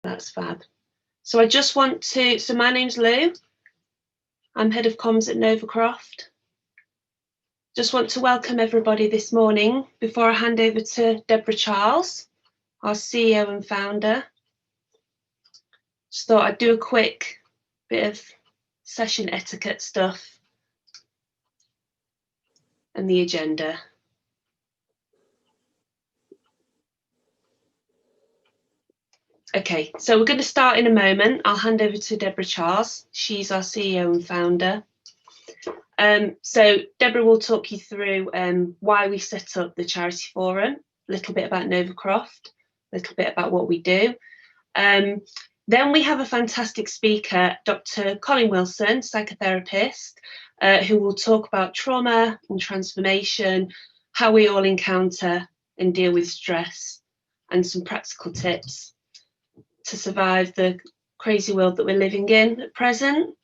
That's fab. So I just want to, so my name's Lou. I'm head of comms at Novacroft. Just want to welcome everybody this morning before I hand over to Deborah Charles, our CEO and founder. Just thought I'd do a quick bit of session etiquette stuff and the agenda. Okay, so we're going to start in a moment. I'll hand over to Deborah Charles. She's our CEO and founder. So Deborah will talk you through why we set up the Charity Forum, a little bit about Novacroft, a little bit about what we do. Then we have a fantastic speaker, Dr. Colin Wilson, psychotherapist, who will talk about trauma and transformation, how we all encounter and deal with stress, and some practical tips to survive the crazy world that we're living in at present.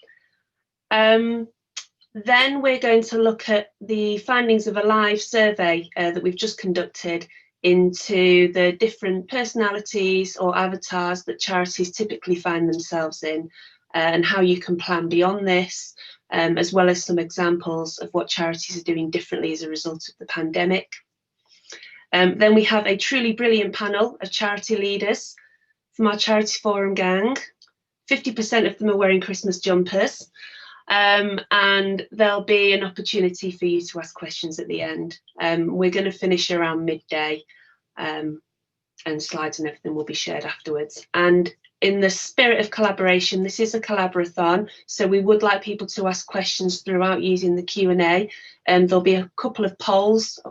Then we're going to look at the findings of a live survey that we've just conducted into the different personalities or avatars that charities typically find themselves in, and how you can plan beyond this, as well as some examples of what charities are doing differently as a result of the pandemic. Then we have a truly brilliant panel of charity leaders from our Charity Forum gang. 50% of them are wearing Christmas jumpers. And there'll be an opportunity for you to ask questions at the end. We're going to finish around midday, and slides and everything will be shared afterwards. And in the spirit of collaboration, this is a collaborathon, so we would like people to ask questions throughout using the Q&A. And there'll be a couple of polls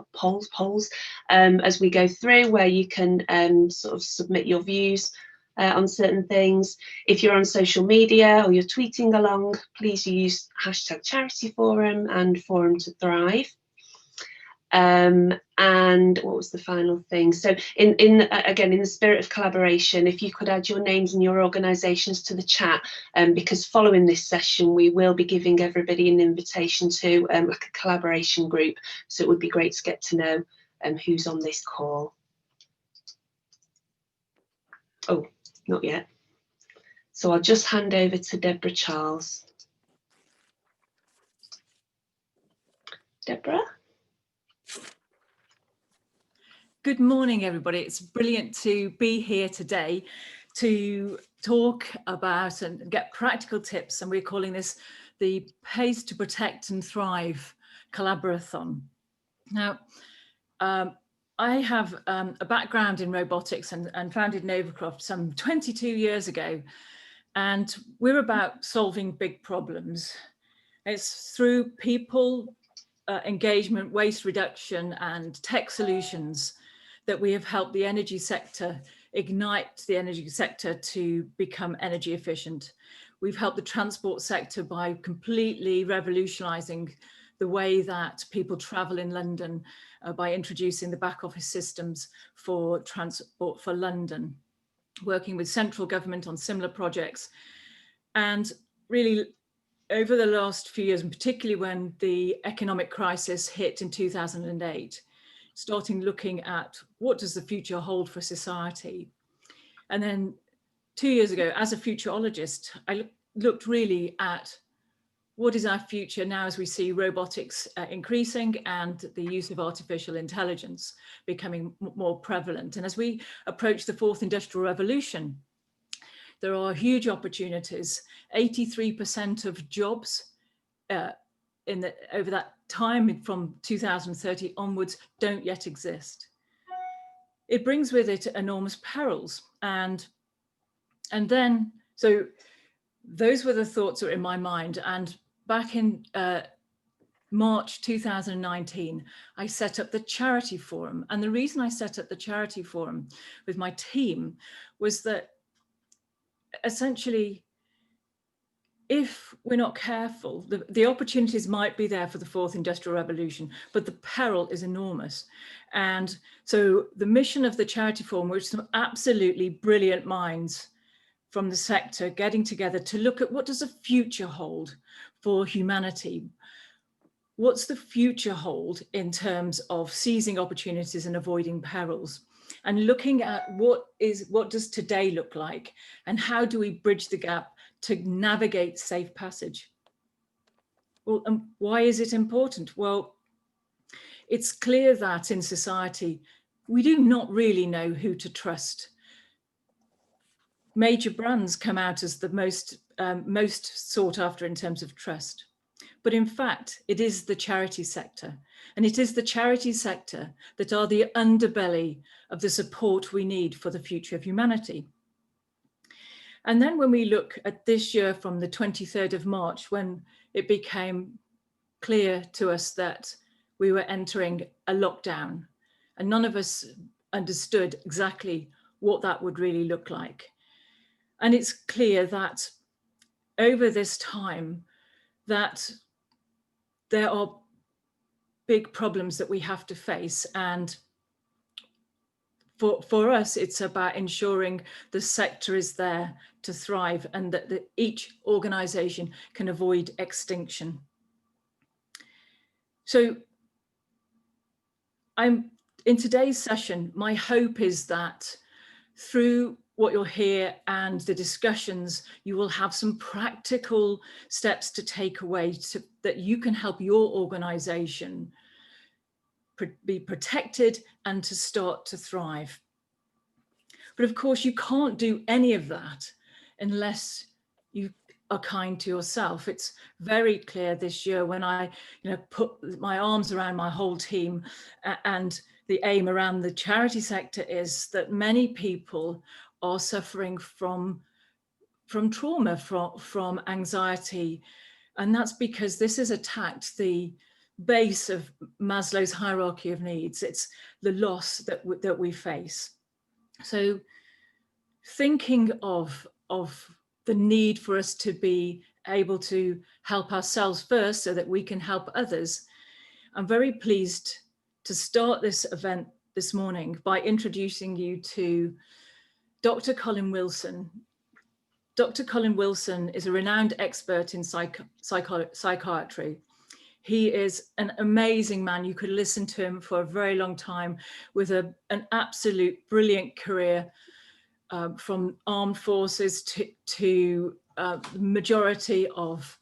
as we go through, where you can sort of submit your views on certain things. If you're on social media or you're tweeting along, please use #CharityForum and Forum to Thrive. And what was the final thing? So again, in the spirit of collaboration, if you could add your names and your organisations to the chat, because following this session, we will be giving everybody an invitation to like a collaboration group. So it would be great to get to know who's on this call. Oh, not yet. So I'll just hand over to Deborah Charles. Deborah? Good morning, everybody. It's brilliant to be here today to talk about and get practical tips. And we're calling this the Pace to Protect and Thrive Collaborathon. Now, I have a background in robotics and founded Novacroft some 22 years ago. And we're about solving big problems. It's through people engagement, waste reduction, and tech solutions that we have helped the energy sector ignite the energy sector to become energy efficient. We've helped the transport sector by completely revolutionizing the way that people travel in London by introducing the back office systems for transport for London, working with central government on similar projects. And really, over the last few years, and particularly when the economic crisis hit in 2008, starting looking at what does the future hold for society. And then 2 years ago, as a futurologist, I looked really at what is our future now as we see robotics increasing and the use of artificial intelligence becoming more prevalent. And as we approach the fourth industrial revolution, there are huge opportunities. 83% of jobs over that time from 2030 onwards don't yet exist. It brings with it enormous perils. And then, so those were the thoughts that were in my mind. And back in March 2019, I set up the Charity Forum. And the reason I set up the Charity Forum with my team was that essentially, if we're not careful, the opportunities might be there for the fourth industrial revolution, but the peril is enormous. And so the mission of the Charity Forum, which some absolutely brilliant minds from the sector getting together to look at what does the future hold for humanity? What's the future hold in terms of seizing opportunities and avoiding perils? and looking at what does today look like, and how do we bridge the gap to navigate safe passage. Well, why is it important? Well, it's clear that in society, we do not really know who to trust. Major brands come out as the most sought after in terms of trust. But in fact, it is the charity sector. And it is the charity sector that are the underbelly of the support we need for the future of humanity. And then when we look at this year from the 23rd of March, when it became clear to us that we were entering a lockdown, and none of us understood exactly what that would really look like. And it's clear that over this time that there are big problems that we have to face. And for us, it's about ensuring the sector is there to thrive and that each organisation can avoid extinction. So in today's session, my hope is that through what you'll hear and the discussions, you will have some practical steps to take away that you can help your organisation be protected and to start to thrive. But of course, you can't do any of that unless you are kind to yourself. It's very clear this year when I put my arms around my whole team, and the aim around the charity sector is that many people are suffering from trauma, from anxiety. And that's because this has attacked the base of Maslow's hierarchy of needs. It's the loss that we face. So thinking of the need for us to be able to help ourselves first so that we can help others, I'm very pleased to start this event this morning by introducing you to Dr. Colin Wilson. Dr. Colin Wilson is a renowned expert in psychiatry. He is an amazing man. You could listen to him for a very long time with an absolute brilliant career, from armed forces to the majority of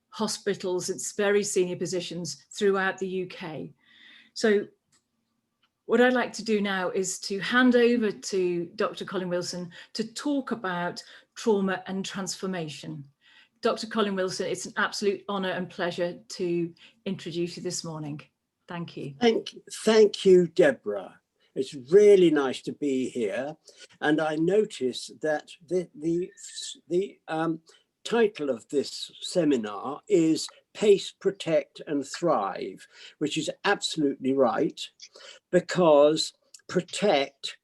hospitals. It's very senior positions throughout the UK. So what I'd like to do now is to hand over to Dr. Colin Wilson to talk about trauma and transformation. Dr. Colin Wilson, it's an absolute honour and pleasure to introduce you this morning. Thank you. Thank you, Deborah. It's really nice to be here. And I notice that the title of this seminar is Pace, Protect and Thrive, which is absolutely right, because protect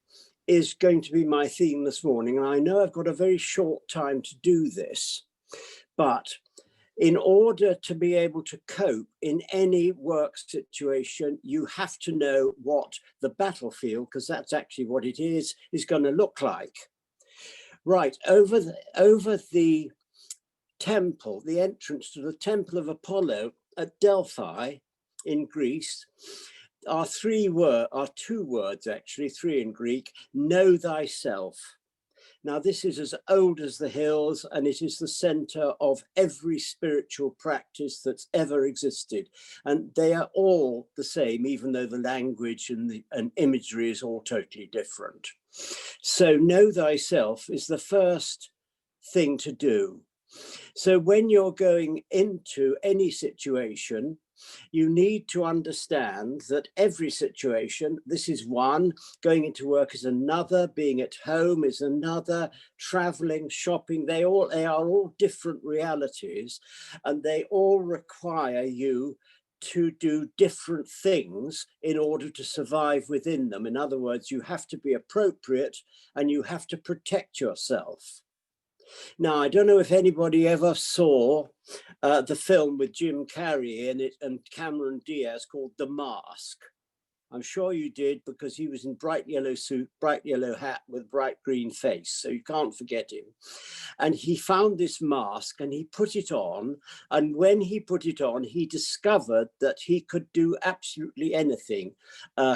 is going to be my theme this morning. And I know I've got a very short time to do this, but in order to be able to cope in any work situation, you have to know what the battlefield, because that's actually what it is going to look like. Right, over the temple, the entrance to the Temple of Apollo at Delphi in Greece, are two words actually, three in Greek: know thyself. Now, this is as old as the hills, and it is the center of every spiritual practice that's ever existed. And they are all the same, even though the language and imagery is all totally different. So know thyself is the first thing to do. So when you're going into any situation, you need to understand that every situation, this is one, going into work is another, being at home is another, traveling, shopping, they are all different realities, and they all require you to do different things in order to survive within them. In other words, you have to be appropriate and you have to protect yourself. Now, I don't know if anybody ever saw the film with Jim Carrey in it and Cameron Diaz called The Mask. I'm sure you did, because he was in bright yellow suit, bright yellow hat with bright green face, so you can't forget him. And he found this mask and he put it on, and when he put it on, he discovered that he could do absolutely anything,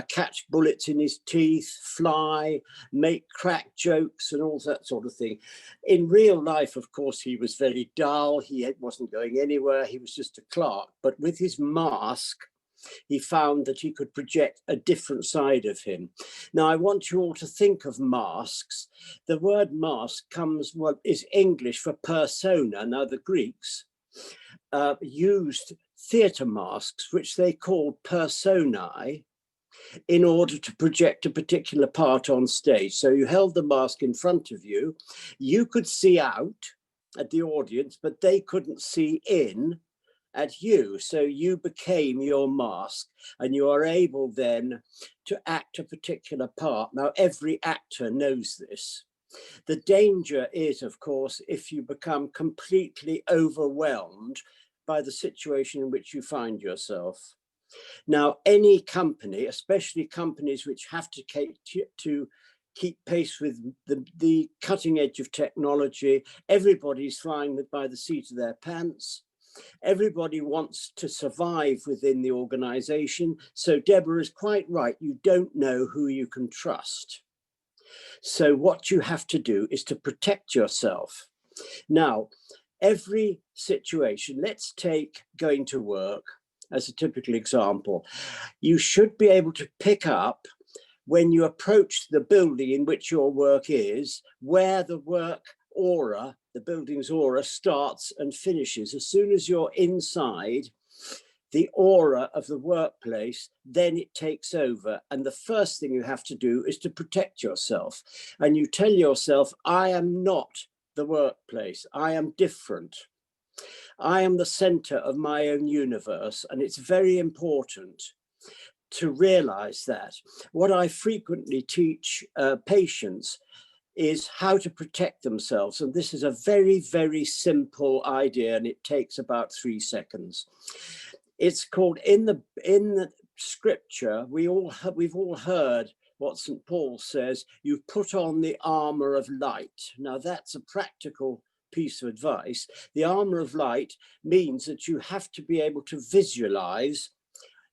catch bullets in his teeth, fly, make crack jokes and all that sort of thing. In real life, of course, he was very dull, he wasn't going anywhere, he was just a clerk, but with his mask, he found that he could project a different side of him. Now, I want you all to think of masks. The word mask is English for persona. Now, the Greeks used theatre masks, which they called personae, in order to project a particular part on stage. So you held the mask in front of you. You could see out at the audience, but they couldn't see in at you. So you became your mask, and you are able then to act a particular part. Now, every actor knows this. The danger is, of course, if you become completely overwhelmed by the situation in which you find yourself. Now, any company, especially companies which have to keep pace with the cutting edge of technology, everybody's flying by the seat of their pants. Everybody wants to survive within the organization. So Deborah is quite right. You don't know who you can trust. So what you have to do is to protect yourself. Now, every situation, let's take going to work as a typical example. You should be able to pick up when you approach the building in which your work is, where the work aura, the building's aura, starts and finishes. As soon as you're inside the aura of the workplace, then it takes over. And the first thing you have to do is to protect yourself. And you tell yourself, I am not the workplace. I am different. I am the center of my own universe. And it's very important to realize that. What I frequently teach patients is how to protect themselves. And this is a very, very simple idea, and it takes about 3 seconds. It's called, in the scripture, we've all heard what St. Paul says, you put on the armor of light. Now that's a practical piece of advice. The armor of light means that you have to be able to visualize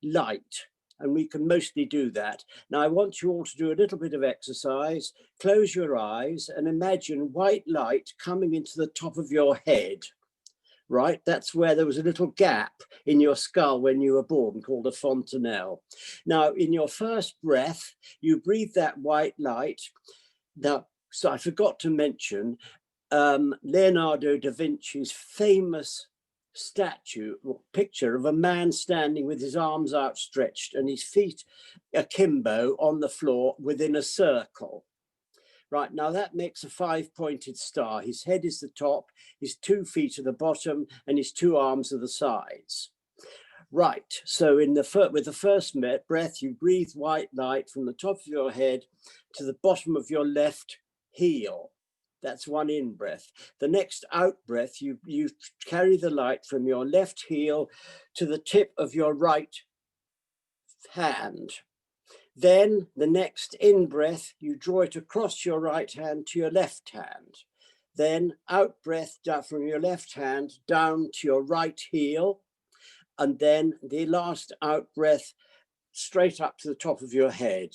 light. And we can mostly do that. Now, I want you all to do a little bit of exercise. Close your eyes and imagine white light coming into the top of your head, right? That's where there was a little gap in your skull when you were born, called a fontanelle. Now, in your first breath, you breathe that white light. Now, so I forgot to mention Leonardo da Vinci's famous statue or picture of a man standing with his arms outstretched and his feet akimbo on the floor within a circle. Right, now that makes a 5-pointed star. His head is the top, his 2 feet are the bottom, and his 2 arms are the sides. Right, so with the first breath, you breathe white light from the top of your head to the bottom of your left heel. That's one in breath. The next out breath, you carry the light from your left heel to the tip of your right hand. Then the next in breath, you draw it across your right hand to your left hand. Then out breath from your left hand down to your right heel. And then the last out breath straight up to the top of your head.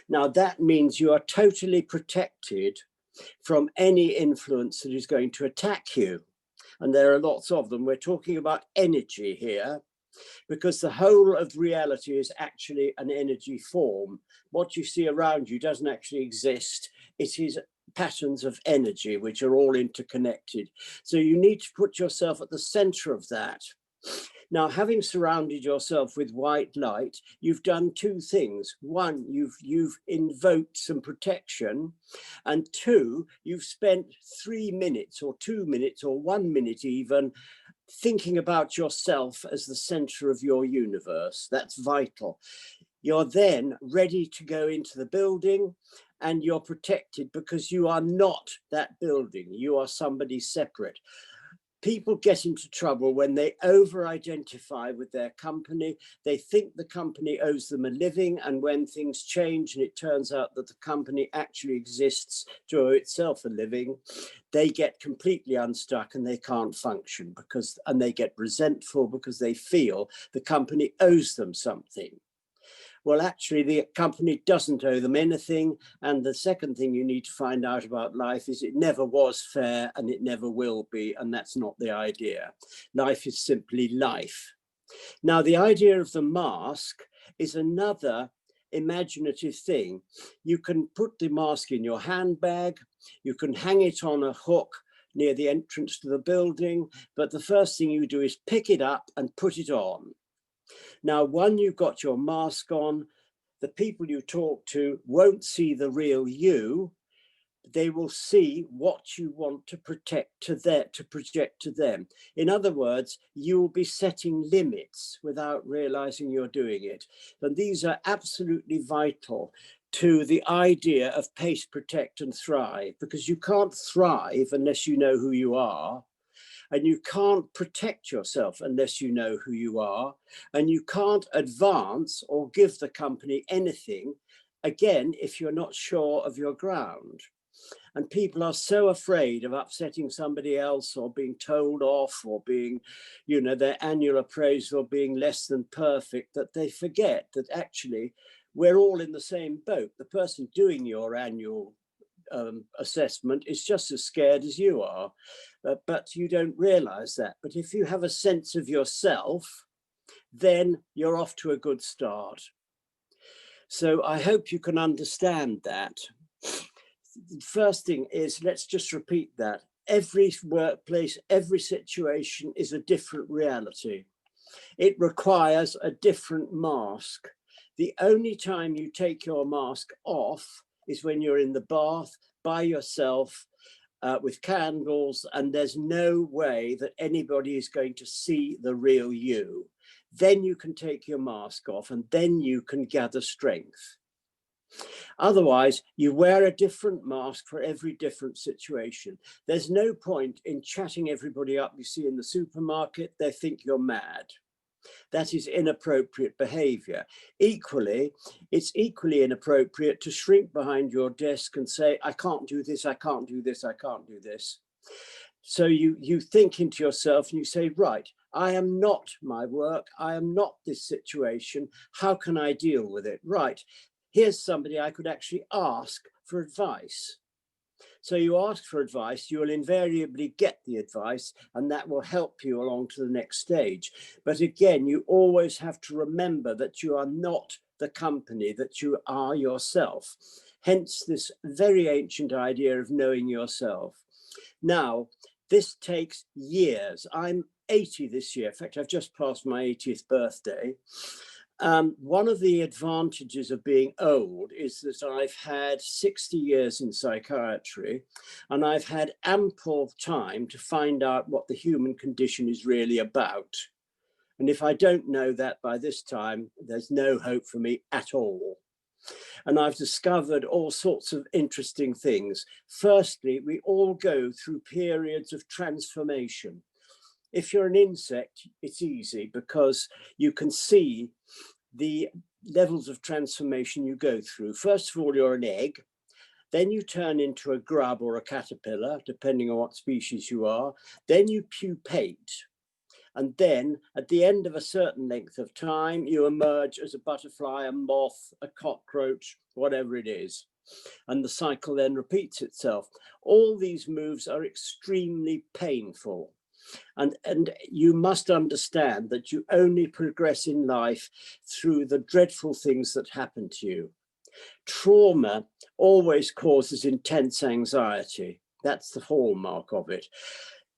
Now that means you are totally protected from any influence that is going to attack you. And there are lots of them. We're talking about energy here, because the whole of reality is actually an energy form. What you see around you doesn't actually exist. It is patterns of energy which are all interconnected. So you need to put yourself at the center of that. Now, having surrounded yourself with white light, you've done 2 things. 1, you've invoked some protection, and 2, you've spent 3 minutes or 2 minutes or 1 minute even thinking about yourself as the center of your universe. That's vital. You're then ready to go into the building, and you're protected because you are not that building. You are somebody separate. People get into trouble when they over-identify with their company. They think the company owes them a living, and when things change and it turns out that the company actually exists to owe itself a living, they get completely unstuck and they can't function and they get resentful because they feel the company owes them something. Well, actually, the company doesn't owe them anything. And the second thing you need to find out about life is it never was fair and it never will be. And that's not the idea. Life is simply life. Now, the idea of the mask is another imaginative thing. You can put the mask in your handbag. You can hang it on a hook near the entrance to the building. But the first thing you do is pick it up and put it on. Now, when you've got your mask on, the people you talk to won't see the real you. They will see what you want to project to them. In other words, you will be setting limits without realizing you're doing it. And these are absolutely vital to the idea of pace, protect, and thrive, because you can't thrive unless you know who you are. And you can't protect yourself unless you know who you are. And you can't advance or give the company anything, again, if you're not sure of your ground. And people are so afraid of upsetting somebody else or being told off or being, their annual appraisal being less than perfect, that they forget that actually we're all in the same boat. The person doing your annual assessment is just as scared as you are, but you don't realize that. But if you have a sense of yourself, then you're off to a good start. So I hope you can understand that. The first thing is, let's just repeat that. Every workplace, every situation is a different reality. It requires a different mask. The only time you take your mask off is when you're in the bath by yourself with candles, and there's no way that anybody is going to see the real you. Then you can take your mask off and then you can gather strength. Otherwise, you wear a different mask for every different situation. There's no point in chatting everybody up you see in the supermarket. They think you're mad. That is inappropriate behavior. Equally, it's equally inappropriate to shrink behind your desk and say, I can't do this, I can't do this, I can't do this. So you think into yourself and you say, right, I am not my work, I am not this situation. How can I deal with it? Right, here's somebody I could actually ask for advice. So you ask for advice, you will invariably get the advice, and that will help you along to the next stage. But again, you always have to remember that you are not the company, that you are yourself. Hence this very ancient idea of knowing yourself. Now, this takes years. I'm 80 this year. In fact, I've just passed my 80th birthday. One of the advantages of being old is that I've had 60 years in psychiatry, and I've had ample time to find out what the human condition is really about. And if I don't know that by this time, there's no hope for me at all. And I've discovered all sorts of interesting things. Firstly, we all go through periods of transformation. If you're an insect, it's easy because you can see the levels of transformation you go through. First of all, you're an egg, then you turn into a grub or a caterpillar, depending on what species you are, then you pupate, and then at the end of a certain length of time, you emerge as a butterfly, a moth, a cockroach, whatever it is. And the cycle then repeats itself. All these moves are extremely painful. And you must understand that you only progress in life through the dreadful things that happen to you. Trauma always causes intense anxiety. That's the hallmark of it.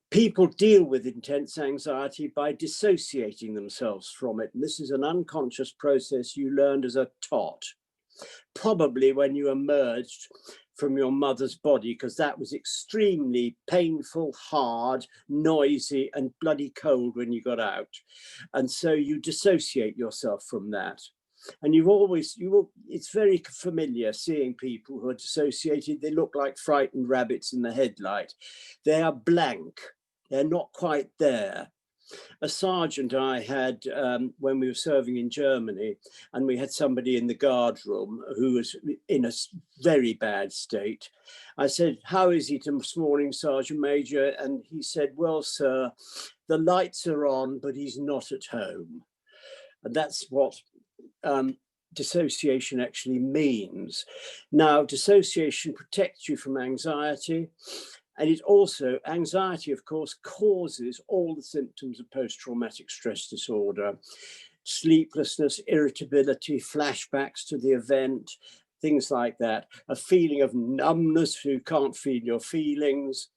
People deal with intense anxiety by dissociating themselves from it. And this is an unconscious process you learned as a tot, probably when you emerged from your mother's body, because that was extremely painful, hard, noisy, and bloody cold when you got out. And so you dissociate yourself from that. And it's very familiar seeing people who are dissociated. They look like frightened rabbits in the headlight. They are blank. They're not quite there. A sergeant I had when we were serving in Germany, and we had somebody in the guard room who was in a very bad state. I said, "How is he this morning, Sergeant Major?" And he said, "Well, sir, the lights are on, but he's not at home." And that's what dissociation actually means. Now, dissociation protects you from anxiety. And it also, anxiety, of course, causes all the symptoms of post-traumatic stress disorder: sleeplessness, irritability, flashbacks to the event, things like that, a feeling of numbness, you can't feel your feelings.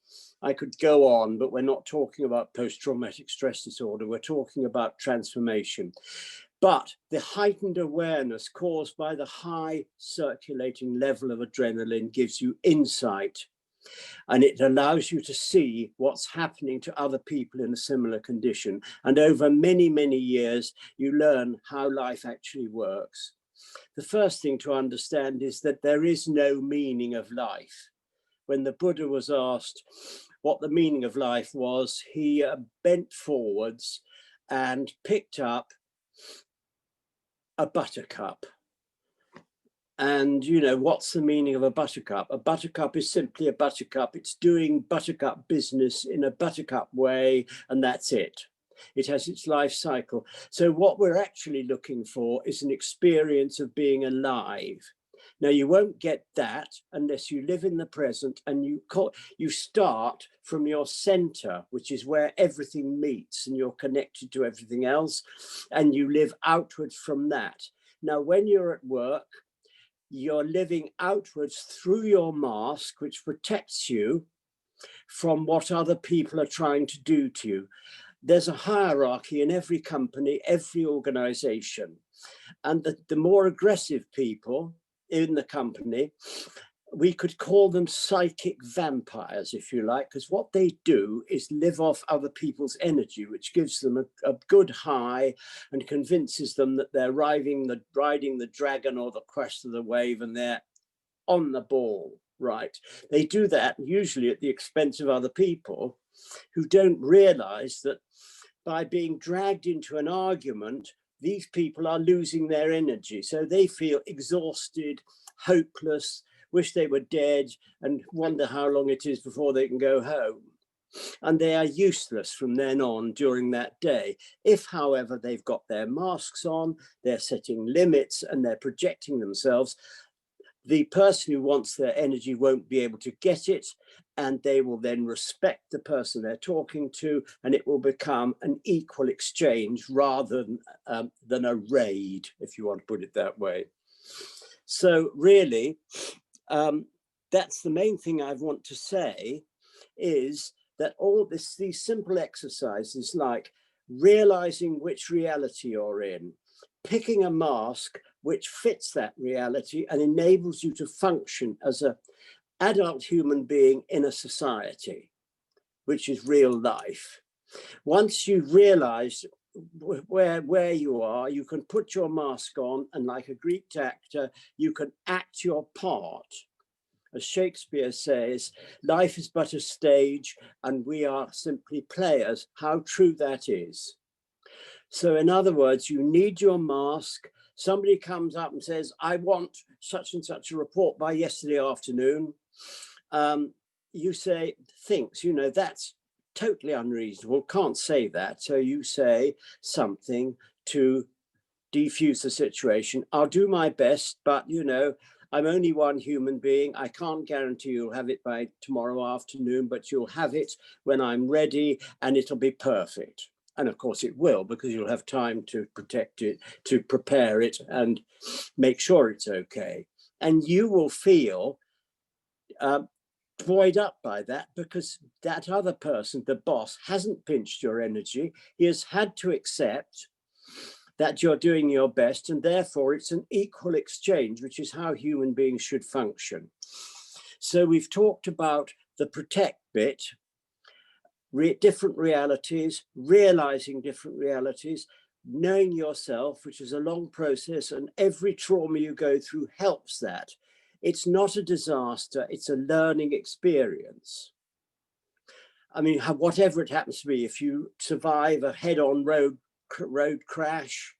I could go on, but we're not talking about post-traumatic stress disorder. We're talking about transformation. But the heightened awareness caused by the high circulating level of adrenaline gives you insight. And it allows you to see what's happening to other people in a similar condition. And over many, many years, you learn how life actually works. The first thing to understand is that there is no meaning of life. When the Buddha was asked what the meaning of life was, he bent forwards and picked up a buttercup. And, you know, what's the meaning of a buttercup? A buttercup is simply a buttercup. It's doing buttercup business in a buttercup way, and that's it. It has its life cycle. So what we're actually looking for is an experience of being alive. Now, you won't get that unless you live in the present and you start from your center, which is where everything meets and you're connected to everything else, and you live outwards from that. Now, when you're at work, you're living outwards through your mask, which protects you from what other people are trying to do to you. There's a hierarchy in every company, every organization. And the more aggressive people in the company, we could call them psychic vampires, if you like, because what they do is live off other people's energy, which gives them a good high and convinces them that they're riding the dragon or the crest of the wave and they're on the ball, right? They do that usually at the expense of other people who don't realize that by being dragged into an argument, these people are losing their energy. So they feel exhausted, hopeless, wish they were dead, and wonder how long it is before they can go home. And they are useless from then on during that day. If, however, they've got their masks on, they're setting limits and they're projecting themselves, the person who wants their energy won't be able to get it, and they will then respect the person they're talking to, and it will become an equal exchange rather than a raid, if you want to put it that way. So really, that's the main thing I want to say, is that these simple exercises like realizing which reality you're in, picking a mask which fits that reality and enables you to function as an adult human being in a society, which is real life. Once you realize where you are, you can put your mask on, and like a Greek actor, you can act your part. As Shakespeare says, life is but a stage and we are simply players. How true that is. So in other words, you need your mask. Somebody comes up and says, I want such and such a report by yesterday afternoon. You say, thinks, you know, that's totally unreasonable, can't say that. So you say something to defuse the situation. I'll do my best, but, you know, I'm only one human being. I can't guarantee you'll have it by tomorrow afternoon, but you'll have it when I'm ready and it'll be perfect. And of course it will, because you'll have time to protect it, to prepare it and make sure it's okay. And you will feel buoyed up by that, because that other person, the boss, hasn't pinched your energy. He has had to accept that you're doing your best, and therefore it's an equal exchange, which is how human beings should function. So we've talked about the protect bit, different realities, realizing different realities, knowing yourself, which is a long process, and every trauma you go through helps that. It's not a disaster, it's a learning experience. I mean, whatever it happens to be, if you survive a head-on road crash,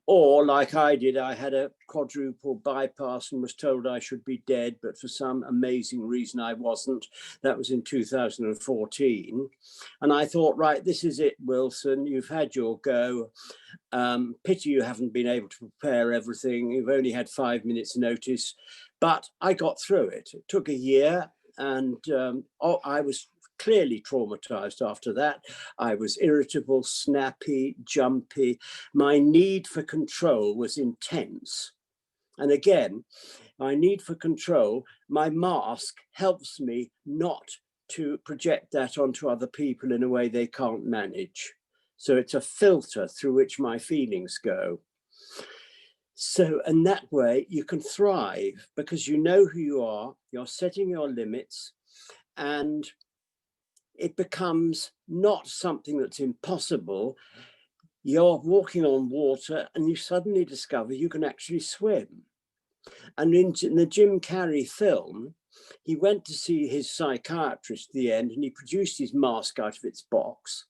or like I did, I had a quadruple bypass and was told I should be dead, but for some amazing reason I wasn't. That was in 2014. And I thought, right, this is it, Wilson, you've had your go. Pity you haven't been able to prepare everything. You've only had 5 minutes notice, but I got through it. It took a year, and I was clearly traumatized after that. I was irritable, snappy, jumpy. My need for control was intense. And again, my need for control, my mask helps me not to project that onto other people in a way they can't manage. So it's a filter through which my feelings go. So in that way, you can thrive because you know who you are, you're setting your limits, and it becomes not something that's impossible. You're walking on water and you suddenly discover you can actually swim. And in the Jim Carrey film, he went to see his psychiatrist at the end, and he produced his mask out of its box.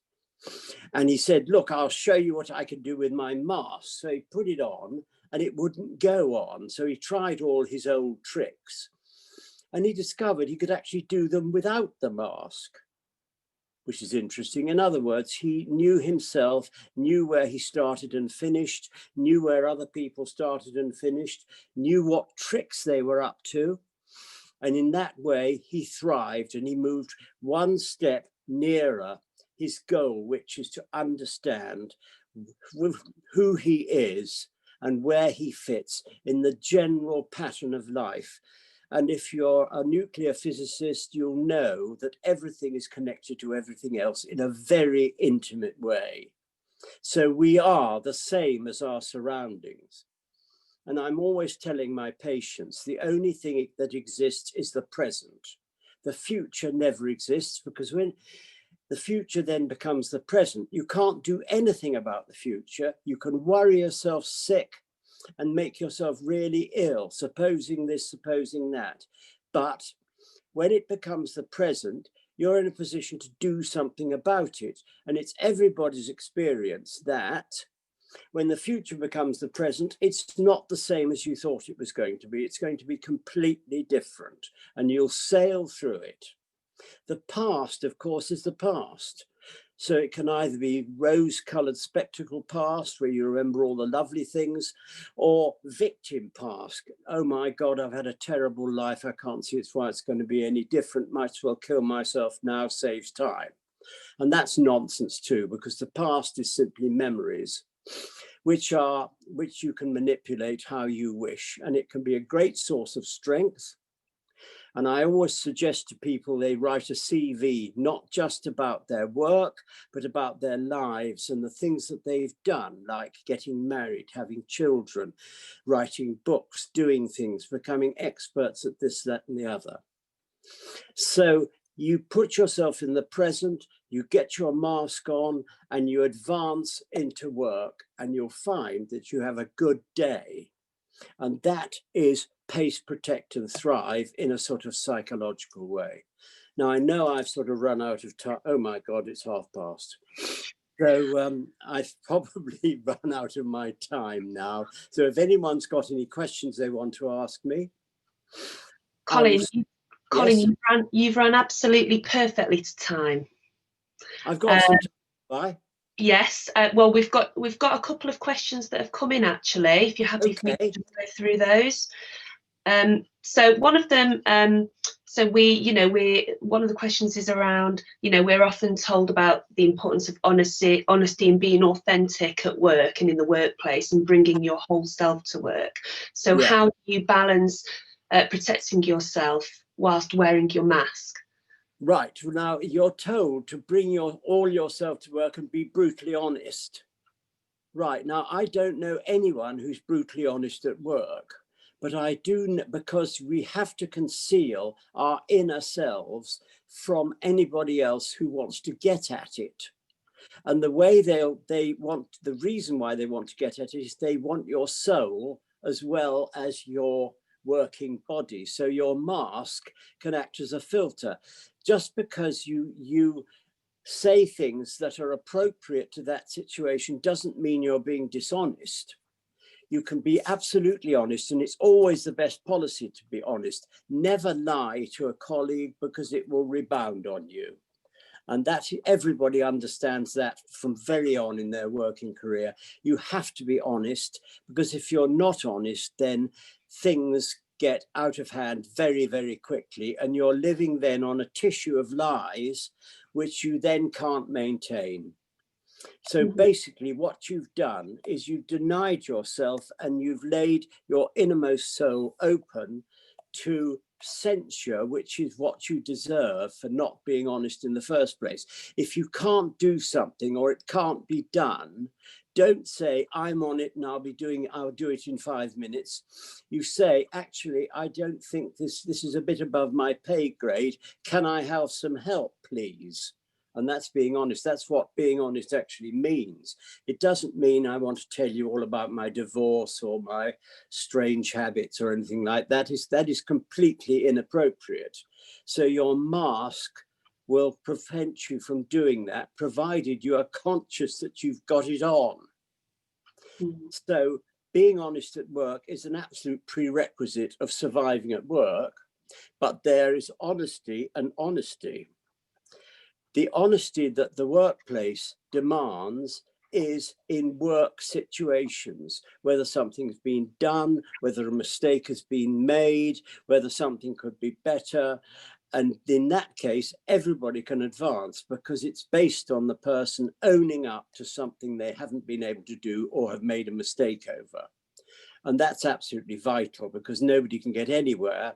And he said, look, I'll show you what I can do with my mask. So he put it on and it wouldn't go on. So he tried all his old tricks and he discovered he could actually do them without the mask, which is interesting. In other words, he knew himself, knew where he started and finished, knew where other people started and finished, knew what tricks they were up to. And in that way, he thrived and he moved one step nearer his goal, which is to understand who he is and where he fits in the general pattern of life. And if you're a nuclear physicist, you'll know that everything is connected to everything else in a very intimate way. So we are the same as our surroundings. And I'm always telling my patients, the only thing that exists is the present. The future never exists, because when the future then becomes the present, you can't do anything about the future. You can worry yourself sick and make yourself really ill, supposing this, supposing that. But when it becomes the present, you're in a position to do something about it. And it's everybody's experience that when the future becomes the present, it's not the same as you thought it was going to be. It's going to be completely different, and you'll sail through it. The past, of course, is the past. So it can either be rose-colored spectacle past, where you remember all the lovely things, or victim past. Oh my God, I've had a terrible life. I can't see why it's going to be any different. Might as well kill myself now, saves time. And that's nonsense too, because the past is simply memories, which you can manipulate how you wish. And it can be a great source of strength. And I always suggest to people they write a CV, not just about their work, but about their lives and the things that they've done, like getting married, having children, writing books, doing things, becoming experts at this, that, and the other. So you put yourself in the present, you get your mask on, and you advance into work, and you'll find that you have a good day. And that is pace, protect, and thrive in a sort of psychological way. Now, I know I've sort of run out of time. Oh my God, it's past. So I've probably run out of my time now. So if anyone's got any questions they want to ask me. Colin, Yes? you've run absolutely perfectly to time. I've got some time. Bye. Yes, well, we've got a couple of questions that have come in, actually, if you're happy for me to go through those. So one of them, one of the questions is around, we're often told about the importance of honesty and being authentic at work and in the workplace and bringing your whole self to work. So how do you balance protecting yourself whilst wearing your mask? Right, now you're told to bring all yourself to work and be brutally honest. Right, now I don't know anyone who's brutally honest at work, but I do, because we have to conceal our inner selves from anybody else who wants to get at it. And the way the reason why they want to get at it is they want your soul as well as your working body. So your mask can act as a filter. just because you say things that are appropriate to that situation doesn't mean you're being dishonest. You can be absolutely honest, and it's always the best policy to be honest. Never lie to a colleague, because it will rebound on you. And that everybody understands that from very on in their working career. You have to be honest, because if you're not honest, then things get out of hand very, very quickly, and you're living then on a tissue of lies, which you then can't maintain. So basically what you've done is you've denied yourself, and you've laid your innermost soul open to censure, which is what you deserve for not being honest in the first place. If you can't do something, or it can't be done, don't say, I'm on it and I'll do it in 5 minutes. You say, actually, I don't think this is a bit above my pay grade. Can I have some help, please? And that's being honest. That's what being honest actually means. It doesn't mean I want to tell you all about my divorce or my strange habits or anything like that. That is completely inappropriate. So your mask will prevent you from doing that, provided you are conscious that you've got it on. So being honest at work is an absolute prerequisite of surviving at work, but there is honesty and honesty. The honesty that the workplace demands is in work situations, whether something's been done, whether a mistake has been made, whether something could be better. And in that case, everybody can advance, because it's based on the person owning up to something they haven't been able to do or have made a mistake over. And that's absolutely vital, because nobody can get anywhere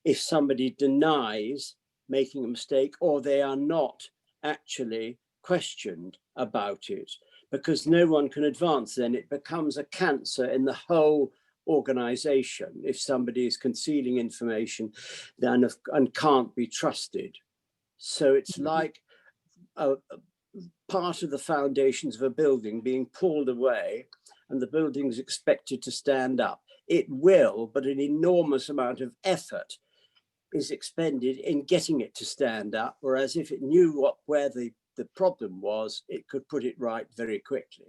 if somebody denies making a mistake, or they are not actually questioned about it, because no one can advance. Then it becomes a cancer in the whole organization if somebody is concealing information and can't be trusted. So it's like a part of the foundations of a building being pulled away, and the building is expected to stand up. It will, but an enormous amount of effort is expended in getting it to stand up, whereas if it knew where the problem was, it could put it right very quickly.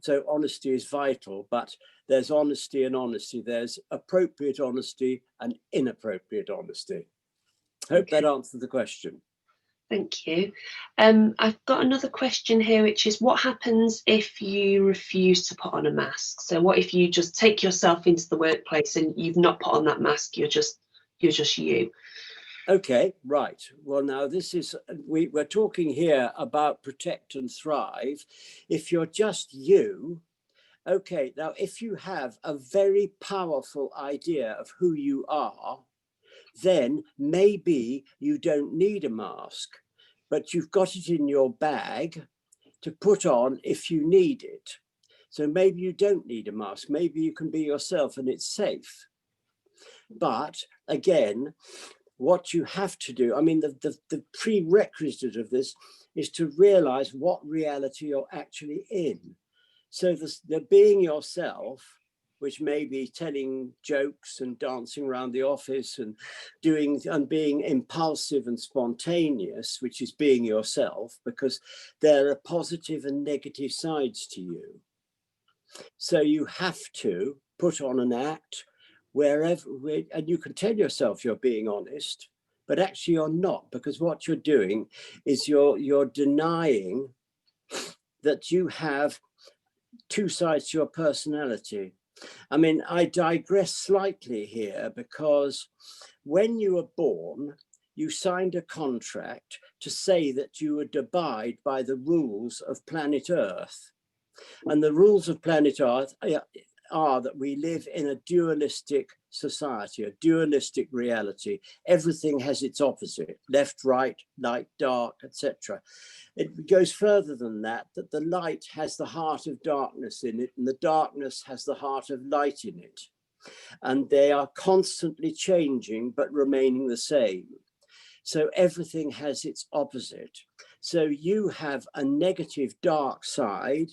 So honesty is vital, but there's honesty and honesty. There's appropriate honesty and inappropriate honesty. Hope that answered the question. Thank you. I've got another question here, which is, what happens if you refuse to put on a mask? So what if you just take yourself into the workplace and you've not put on that mask, you're just you? Okay, right. Well, now this is, we're talking here about protect and thrive. If you're just you, okay, now if you have a very powerful idea of who you are, then maybe you don't need a mask, but you've got it in your bag to put on if you need it. So maybe you don't need a mask. Maybe you can be yourself and it's safe. But again, what you have to do, I mean, the prerequisite of this is to realize what reality you're actually in. So the being yourself, which may be telling jokes and dancing around the office and being impulsive and spontaneous, which is being yourself, because there are positive and negative sides to you. So you have to put on an act wherever, and you can tell yourself you're being honest, but actually you're not, because what you're doing is you're denying that you have two sides to your personality. I mean, I digress slightly here, because when you were born, you signed a contract to say that you would abide by the rules of planet Earth. And the rules of planet Earth are that we live in a dualistic society, a dualistic reality. Everything has its opposite, left, right, light, dark, etc. It goes further than that, that the light has the heart of darkness in it, and the darkness has the heart of light in it. And they are constantly changing, but remaining the same. So everything has its opposite. So you have a negative dark side,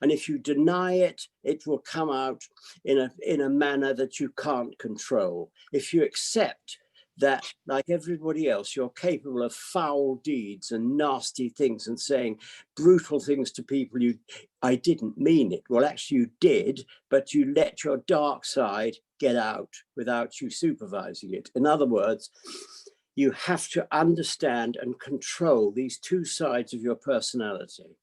and if you deny it, it will come out in a manner that you can't control. If you accept that, like everybody else, you're capable of foul deeds and nasty things and saying brutal things to people. I didn't mean it. Well, actually you did, but you let your dark side get out without you supervising it. In other words, you have to understand and control these two sides of your personality.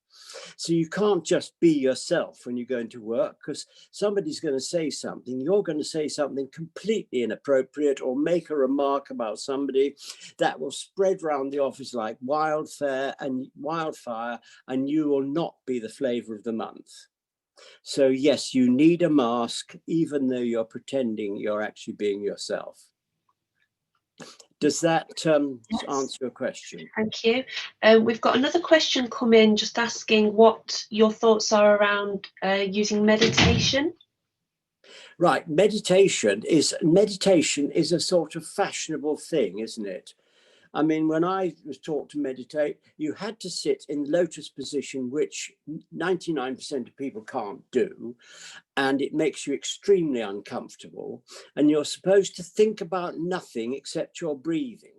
So you can't just be yourself when you go into work, because somebody's going to say something, you're going to say something completely inappropriate or make a remark about somebody that will spread around the office like wildfire, and you will not be the flavour of the month. So yes, you need a mask, even though you're pretending you're actually being yourself. Does that Yes. answer your question? Thank you. We've got another question come in just asking what your thoughts are around using meditation. Right, meditation is a sort of fashionable thing, isn't it? I mean, when I was taught to meditate, you had to sit in lotus position, which 99% of people can't do. And it makes you extremely uncomfortable. And you're supposed to think about nothing except your breathing.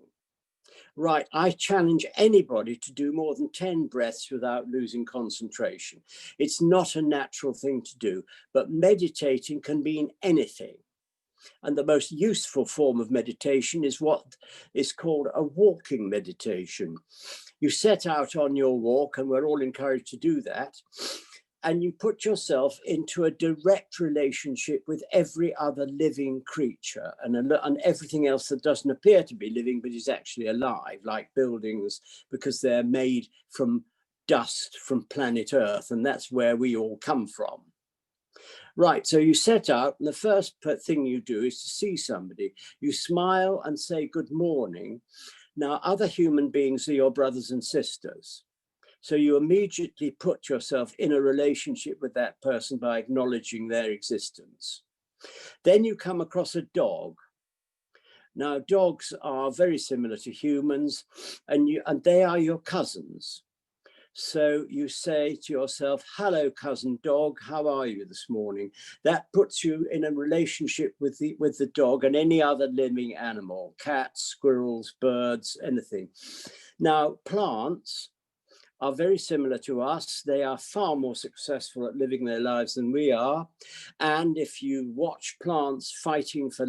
Right, I challenge anybody to do more than 10 breaths without losing concentration. It's not a natural thing to do, but meditating can mean anything. And the most useful form of meditation is what is called a walking meditation. You set out on your walk, and we're all encouraged to do that, and you put yourself into a direct relationship with every other living creature and everything else that doesn't appear to be living but is actually alive, like buildings, because they're made from dust from planet Earth, and that's where we all come from. Right, so you set out, and the first thing you do is to see somebody. You smile and say good morning. Now, other human beings are your brothers and sisters. So you immediately put yourself in a relationship with that person by acknowledging their existence. Then you come across a dog. Now, dogs are very similar to humans, and they are your cousins. So you say to yourself, hello, cousin dog, how are you this morning? That puts you in a relationship with the dog and any other living animal, cats, squirrels, birds, anything. Now, plants are very similar to us. They are far more successful at living their lives than we are. And if you watch plants fighting for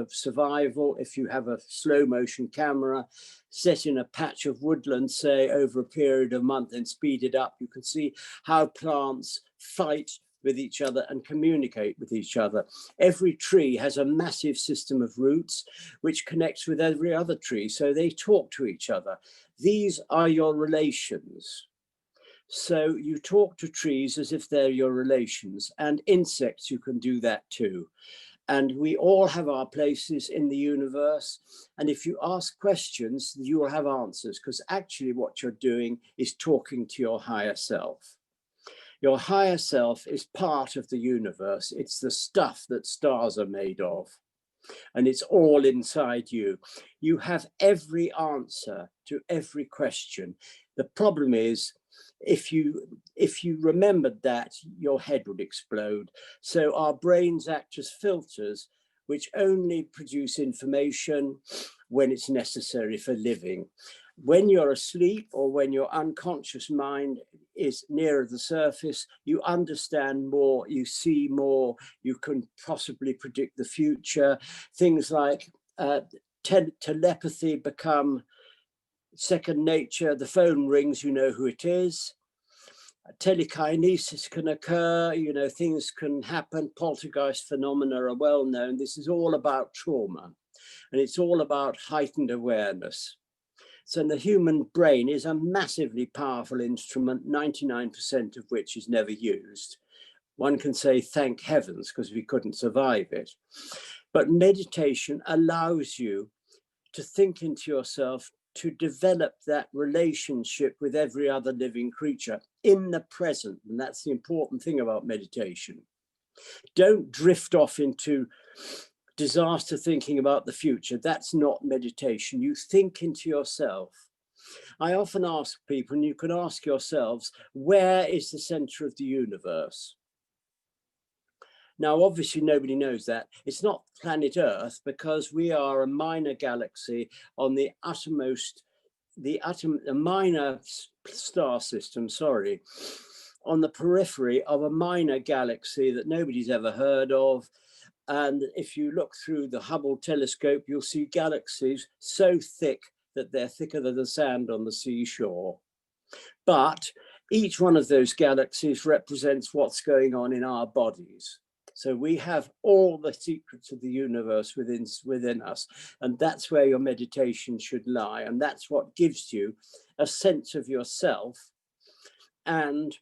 survival, if you have a slow motion camera set in a patch of woodland, say over a period of a month and speed it up, you can see how plants fight with each other and communicate with each other. Every tree has a massive system of roots which connects with every other tree, so they talk to each other. These are your relations. So you talk to trees as if they're your relations, and insects, you can do that too. And we all have our places in the universe. And if you ask questions, you will have answers, because actually what you're doing is talking to your higher self. Your higher self is part of the universe. It's the stuff that stars are made of. And it's all inside you. You have every answer to every question. The problem is, if you remembered that, your head would explode. So our brains act as filters, which only produce information when it's necessary for living. When you're asleep or when your unconscious mind is nearer the surface, you understand more, you see more, you can possibly predict the future. Things like telepathy become second nature. The phone rings, you know who it is. Telekinesis can occur, you know, things can happen. Poltergeist phenomena are well known. This is all about trauma, and it's all about heightened awareness. So the human brain is a massively powerful instrument, 99% of which is never used. One can say thank heavens, because we couldn't survive it. But meditation allows you to think into yourself, to develop that relationship with every other living creature in the present. And that's the important thing about meditation. Don't drift off into disaster thinking about the future. That's not meditation. You think into yourself. I often ask people, and you can ask yourselves, where is the center of the universe? Now, obviously, nobody knows that. It's not planet Earth, because we are a minor galaxy on the uttermost, a minor star system, sorry, on the periphery of a minor galaxy that nobody's ever heard of. And if you look through the Hubble telescope, you'll see galaxies so thick that they're thicker than the sand on the seashore. But each one of those galaxies represents what's going on in our bodies. So we have all the secrets of the universe within us. And that's where your meditation should lie. And that's what gives you a sense of yourself and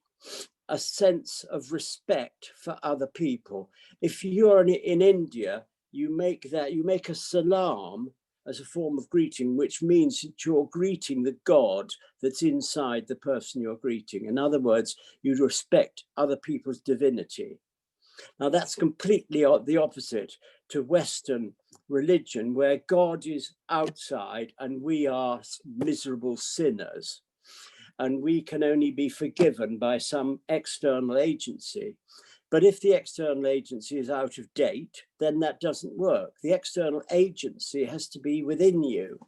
a sense of respect for other people. If you're in India, you make a salam as a form of greeting, which means that you're greeting the God that's inside the person you're greeting. In other words, you respect other people's divinity. Now, that's completely the opposite to Western religion, where God is outside and we are miserable sinners, and we can only be forgiven by some external agency. But if the external agency is out of date, then that doesn't work. The external agency has to be within you.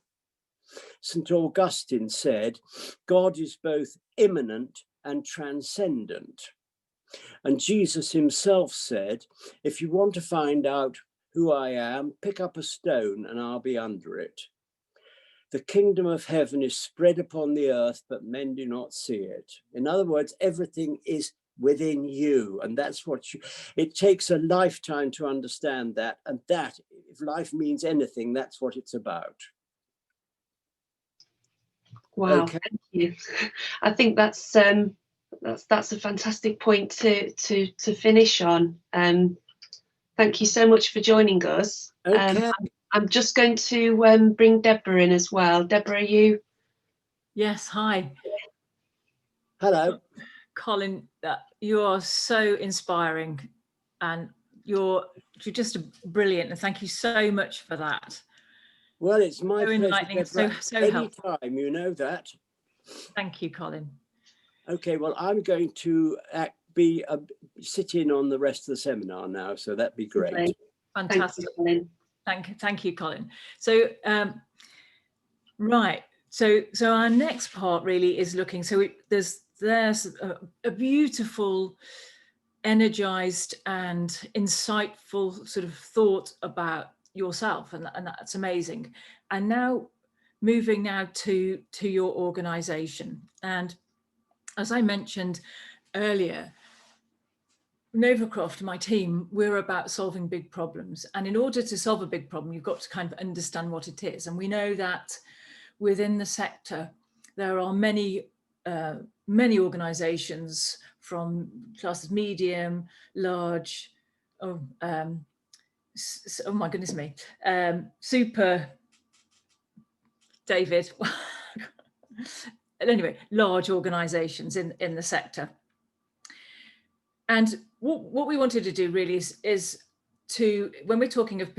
St. Augustine said, God is both immanent and transcendent. And Jesus himself said, if you want to find out who I am, pick up a stone and I'll be under it. The kingdom of heaven is spread upon the earth, but men do not see it. In other words, everything is within you. And that's what it takes a lifetime to understand that. And that, if life means anything, that's what it's about. Wow, okay. Thank you. I think that's a fantastic point to finish on. Thank you so much for joining us. Okay. I'm just going to bring Deborah in as well. Deborah, are you? Yes, hi. Hello. Colin, you are so inspiring, and you're just brilliant, and thank you so much for that. Well, it's my pleasure, enlightening, Deborah. so helpful. Anytime, you know that. Thank you, Colin. Okay, well, I'm going to sit in on the rest of the seminar now, so that'd be great. Okay. Fantastic. Thank you, Colin. So, right. So our next part really is looking. So there's a beautiful, energized and insightful sort of thought about yourself, and that's amazing. And now moving now to your organization. And as I mentioned earlier, Novacroft, my team, we're about solving big problems. And in order to solve a big problem, you've got to kind of understand what it is. And we know that within the sector, there are many organizations, from classes medium, large, oh my goodness me, super, David. Anyway, large organizations in the sector. And what we wanted to do really is to, when we're talking of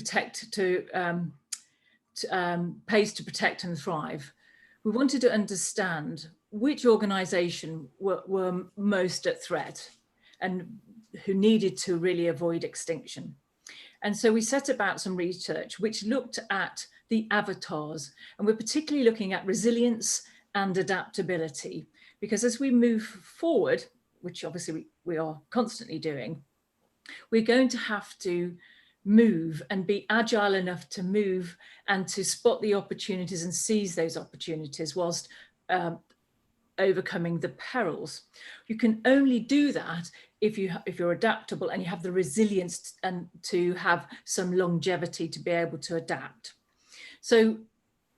pays to protect and thrive, we wanted to understand which organisation were most at threat and who needed to really avoid extinction. And so we set about some research which looked at the avatars, and we're particularly looking at resilience and adaptability, because as we move forward, which obviously we are constantly doing, we're going to have to move and be agile enough to move and to spot the opportunities and seize those opportunities whilst overcoming the perils. You can only do that if you're adaptable and you have the resilience and to have some longevity to be able to adapt. So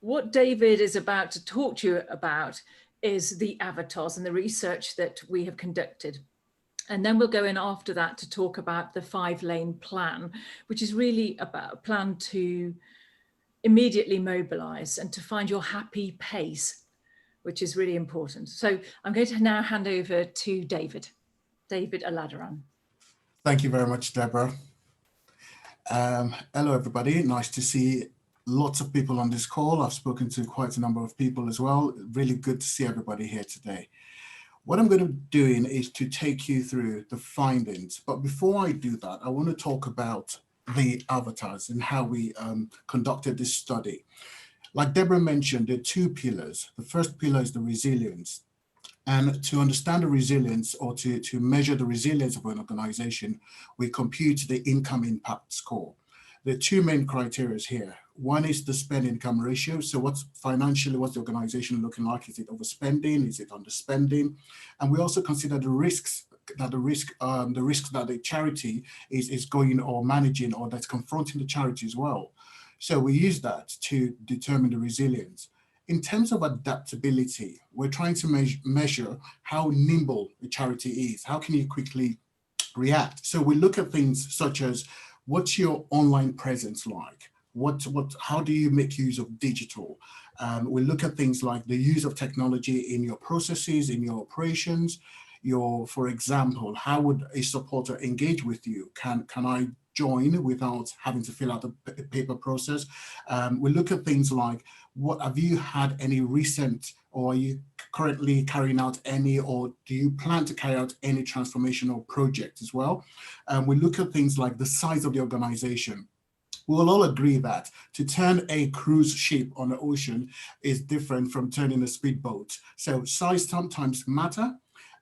what David is about to talk to you about is the avatars and the research that we have conducted. And then we'll go in after that to talk about the 5-lane plan, which is really about a plan to immediately mobilize and to find your happy pace, which is really important. So I'm going to now hand over to David Aladaran. Thank you very much, Deborah. Hello, everybody. Nice to see lots of people on this call. I've spoken to quite a number of people as well. Really good to see everybody here today. What I'm going to be doing is to take you through the findings. But before I do that, I want to talk about the avatars and how we conducted this study. Like Deborah mentioned, there are two pillars. The first pillar is the resilience. And to understand the resilience, or to measure the resilience of an organization, we compute the income impact score. There are two main criteria here. One is the spend income ratio. So what's the organization looking like? Is it overspending? Is it underspending? And we also consider the risks that the charity is going or managing, or that's confronting the charity as well. So we use that to determine the resilience. In terms of adaptability, we're trying to measure how nimble a charity is. How can you quickly react? So we look at things such as, what's your online presence like? How do you make use of digital? We look at things like the use of technology in your processes, in your operations. For example, how would a supporter engage with you? Can I join without having to fill out a paper process? We look at things like, have you had any recent, or are you currently carrying out any, or do you plan to carry out any transformational project as well? We look at things like the size of the organization. We will all agree that to turn a cruise ship on the ocean is different from turning a speedboat. So size sometimes matter,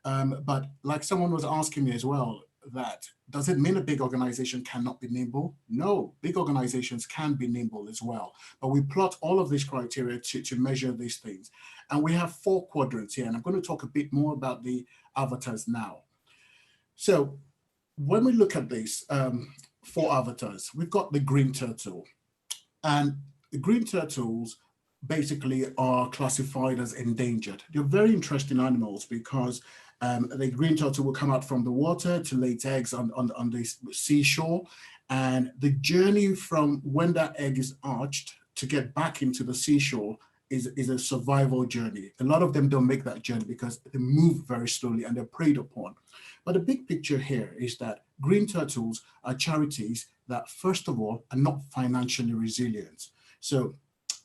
but like someone was asking me as well, that does it mean a big organization cannot be nimble? No, big organizations can be nimble as well. But we plot all of these criteria to measure these things. And we have 4 quadrants here, and I'm going to talk a bit more about the avatars now. So when we look at these 4 avatars, we've got the green turtle. And the green turtles basically are classified as endangered. They're very interesting animals because the green turtle will come out from the water to lay its eggs on the seashore. And the journey from when that egg is hatched to get back into the seashore is a survival journey. A lot of them don't make that journey because they move very slowly and they're preyed upon. But the big picture here is that green turtles are charities that, first of all, are not financially resilient. So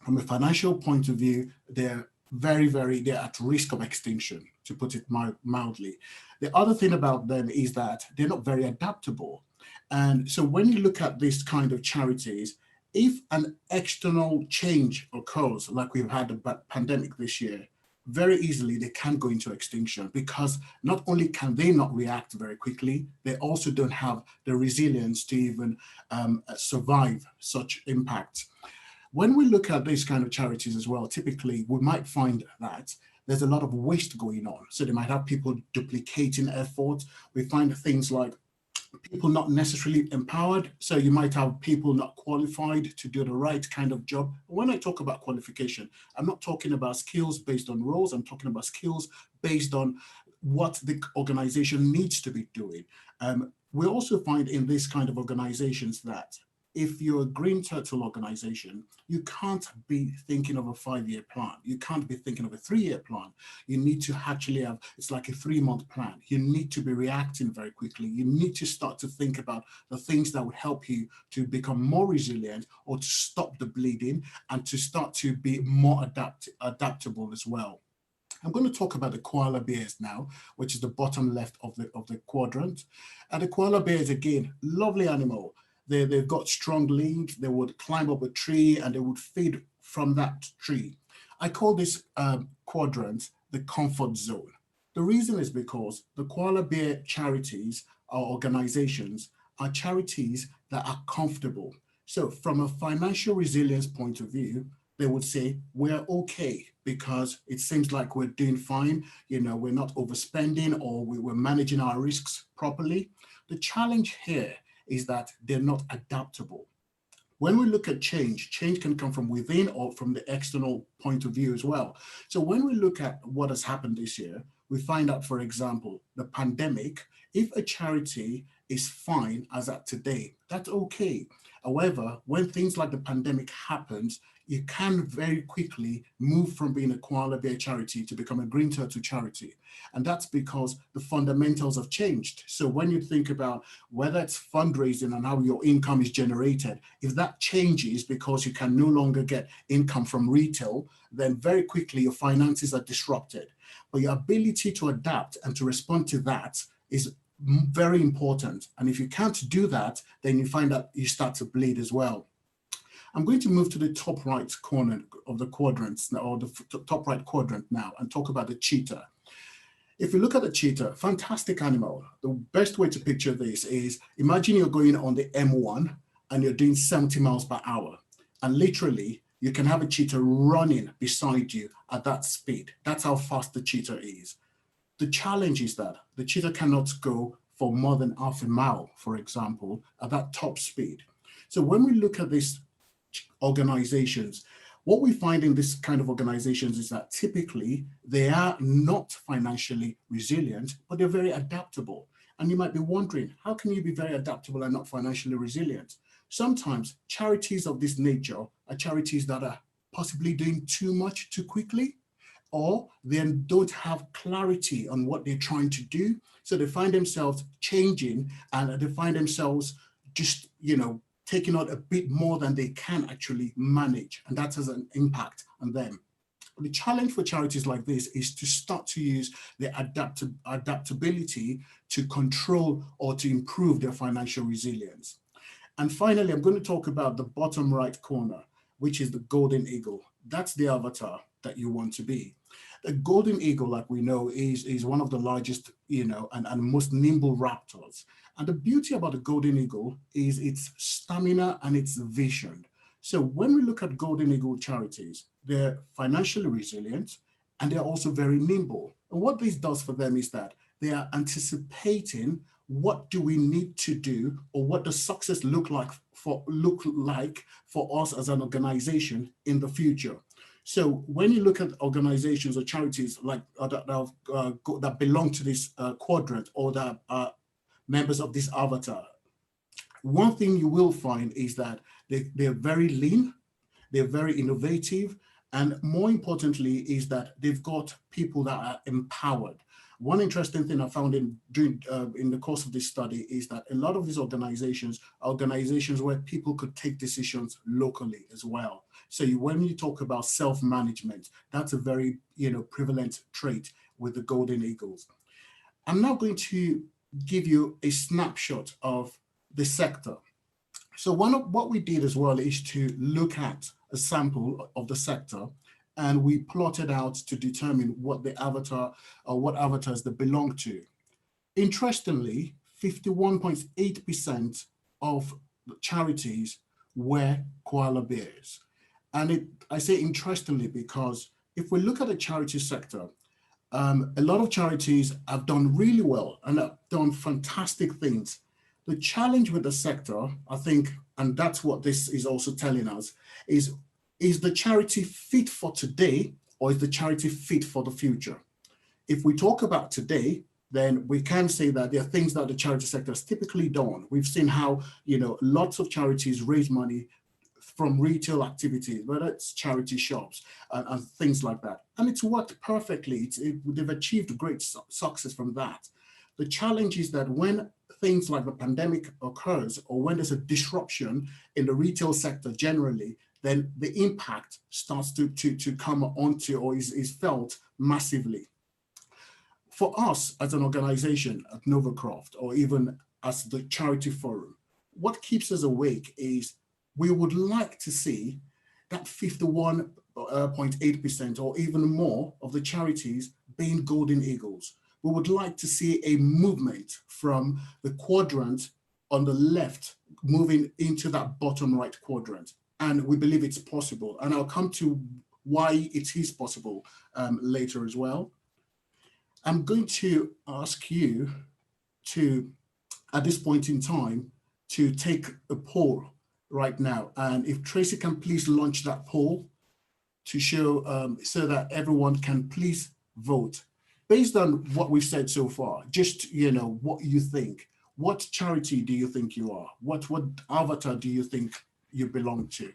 from a financial point of view, they're they're at risk of extinction, to put it mildly. The other thing about them is that they're not very adaptable. And so when you look at this kind of charities, if an external change occurs, like we've had a pandemic this year, very easily they can go into extinction, because not only can they not react very quickly, they also don't have the resilience to even survive such impact. When we look at these kind of charities as well, typically we might find that there's a lot of waste going on. So they might have people duplicating efforts. We find things like people not necessarily empowered. So you might have people not qualified to do the right kind of job. When I talk about qualification, I'm not talking about skills based on roles. I'm talking about skills based on what the organization needs to be doing. We also find in this kind of organizations that if you're a green turtle organization, you can't be thinking of a 5-year plan. You can't be thinking of a 3-year plan. You need to actually have, it's like a 3-month plan. You need to be reacting very quickly. You need to start to think about the things that would help you to become more resilient, or to stop the bleeding, and to start to be more adaptable as well. I'm going to talk about the koala bears now, which is the bottom left of the quadrant. And the koala bears, again, lovely animal. They've got strong limbs. They would climb up a tree and they would feed from that tree. I call this quadrant the comfort zone. The reason is because the koala bear charities or organizations are charities that are comfortable. So from a financial resilience point of view, they would say, we're okay because it seems like we're doing fine. You know, we're not overspending, or we're managing our risks properly. The challenge here is that they're not adaptable. When we look at change can come from within or from the external point of view as well. So when we look at what has happened this year, we find out, for example, the pandemic, if a charity is fine as at today, that's okay. However, when things like the pandemic happens, you can very quickly move from being a koala bear charity to become a green turtle charity. And that's because the fundamentals have changed. So when you think about whether it's fundraising and how your income is generated, if that changes because you can no longer get income from retail, then very quickly your finances are disrupted. but your ability to adapt and to respond to that is very important. And if you can't do that, then you find that you start to bleed as well. I'm going to move to the top right corner of the quadrants, or the top right quadrant now, and talk about the cheetah. If you look at the cheetah, fantastic animal. The best way to picture this is, imagine you're going on the M1 and you're doing 70 miles per hour. And literally, you can have a cheetah running beside you at that speed. That's how fast the cheetah is. The challenge is that the cheetah cannot go for more than half a mile, for example, at that top speed. So when we look at these organizations, what we find in this kind of organizations is that typically they are not financially resilient, but they're very adaptable. And you might be wondering, how can you be very adaptable and not financially resilient? Sometimes charities of this nature are charities that are possibly doing too much too quickly, or then don't have clarity on what they're trying to do. So they find themselves changing, and they find themselves just, taking out a bit more than they can actually manage. And that has an impact on them. The challenge for charities like this is to start to use their adaptability to control or to improve their financial resilience. And finally, I'm going to talk about the bottom right corner, which is the golden eagle. That's the avatar that you want to be. The golden eagle, like we know, is one of the largest, and most nimble raptors. And the beauty about the golden eagle is its stamina and its vision. So when we look at golden eagle charities, they're financially resilient and they're also very nimble. And what this does for them is that they are anticipating what do we need to do, or what does success look like for us as an organization in the future. So when you look at organizations or charities like that belong to this quadrant, or that are members of this avatar, one thing you will find is that they're very lean, they're very innovative, and more importantly is that they've got people that are empowered. One interesting thing I found in the course of this study is that a lot of these organizations are organizations where people could take decisions locally as well. So when you talk about self-management, that's a very prevalent trait with the golden eagles. I'm now going to give you a snapshot of the sector. So what we did as well is to look at a sample of the sector, and we plotted out to determine what the avatar or what avatars they belong to. Interestingly, 51.8% of charities were koala bears. And I say interestingly because if we look at the charity sector, a lot of charities have done really well and have done fantastic things. The challenge with the sector, I think, and that's what this is also telling us, is the charity fit for today, or is the charity fit for the future? If we talk about today, then we can say that there are things that the charity sector has typically done. We've seen how, lots of charities raise money from retail activities, whether it's charity shops and things like that. And it's worked perfectly. They've achieved great success from that. The challenge is that when things like the pandemic occurs, or when there's a disruption in the retail sector generally, then the impact starts to come onto, or is felt massively. For us as an organization at Novacroft, or even as the Charity Forum, what keeps us awake is we would like to see that 51.8% or even more of the charities being golden eagles. We would like to see a movement from the quadrant on the left moving into that bottom right quadrant. And we believe it's possible. And I'll come to why it is possible later as well. I'm going to ask you to, at this point in time, to take a poll right now. And if Tracy can please launch that poll to show, so that everyone can please vote. Based on what we've said so far, just, what you think. What charity do you think you are? What avatar do you think you belong to?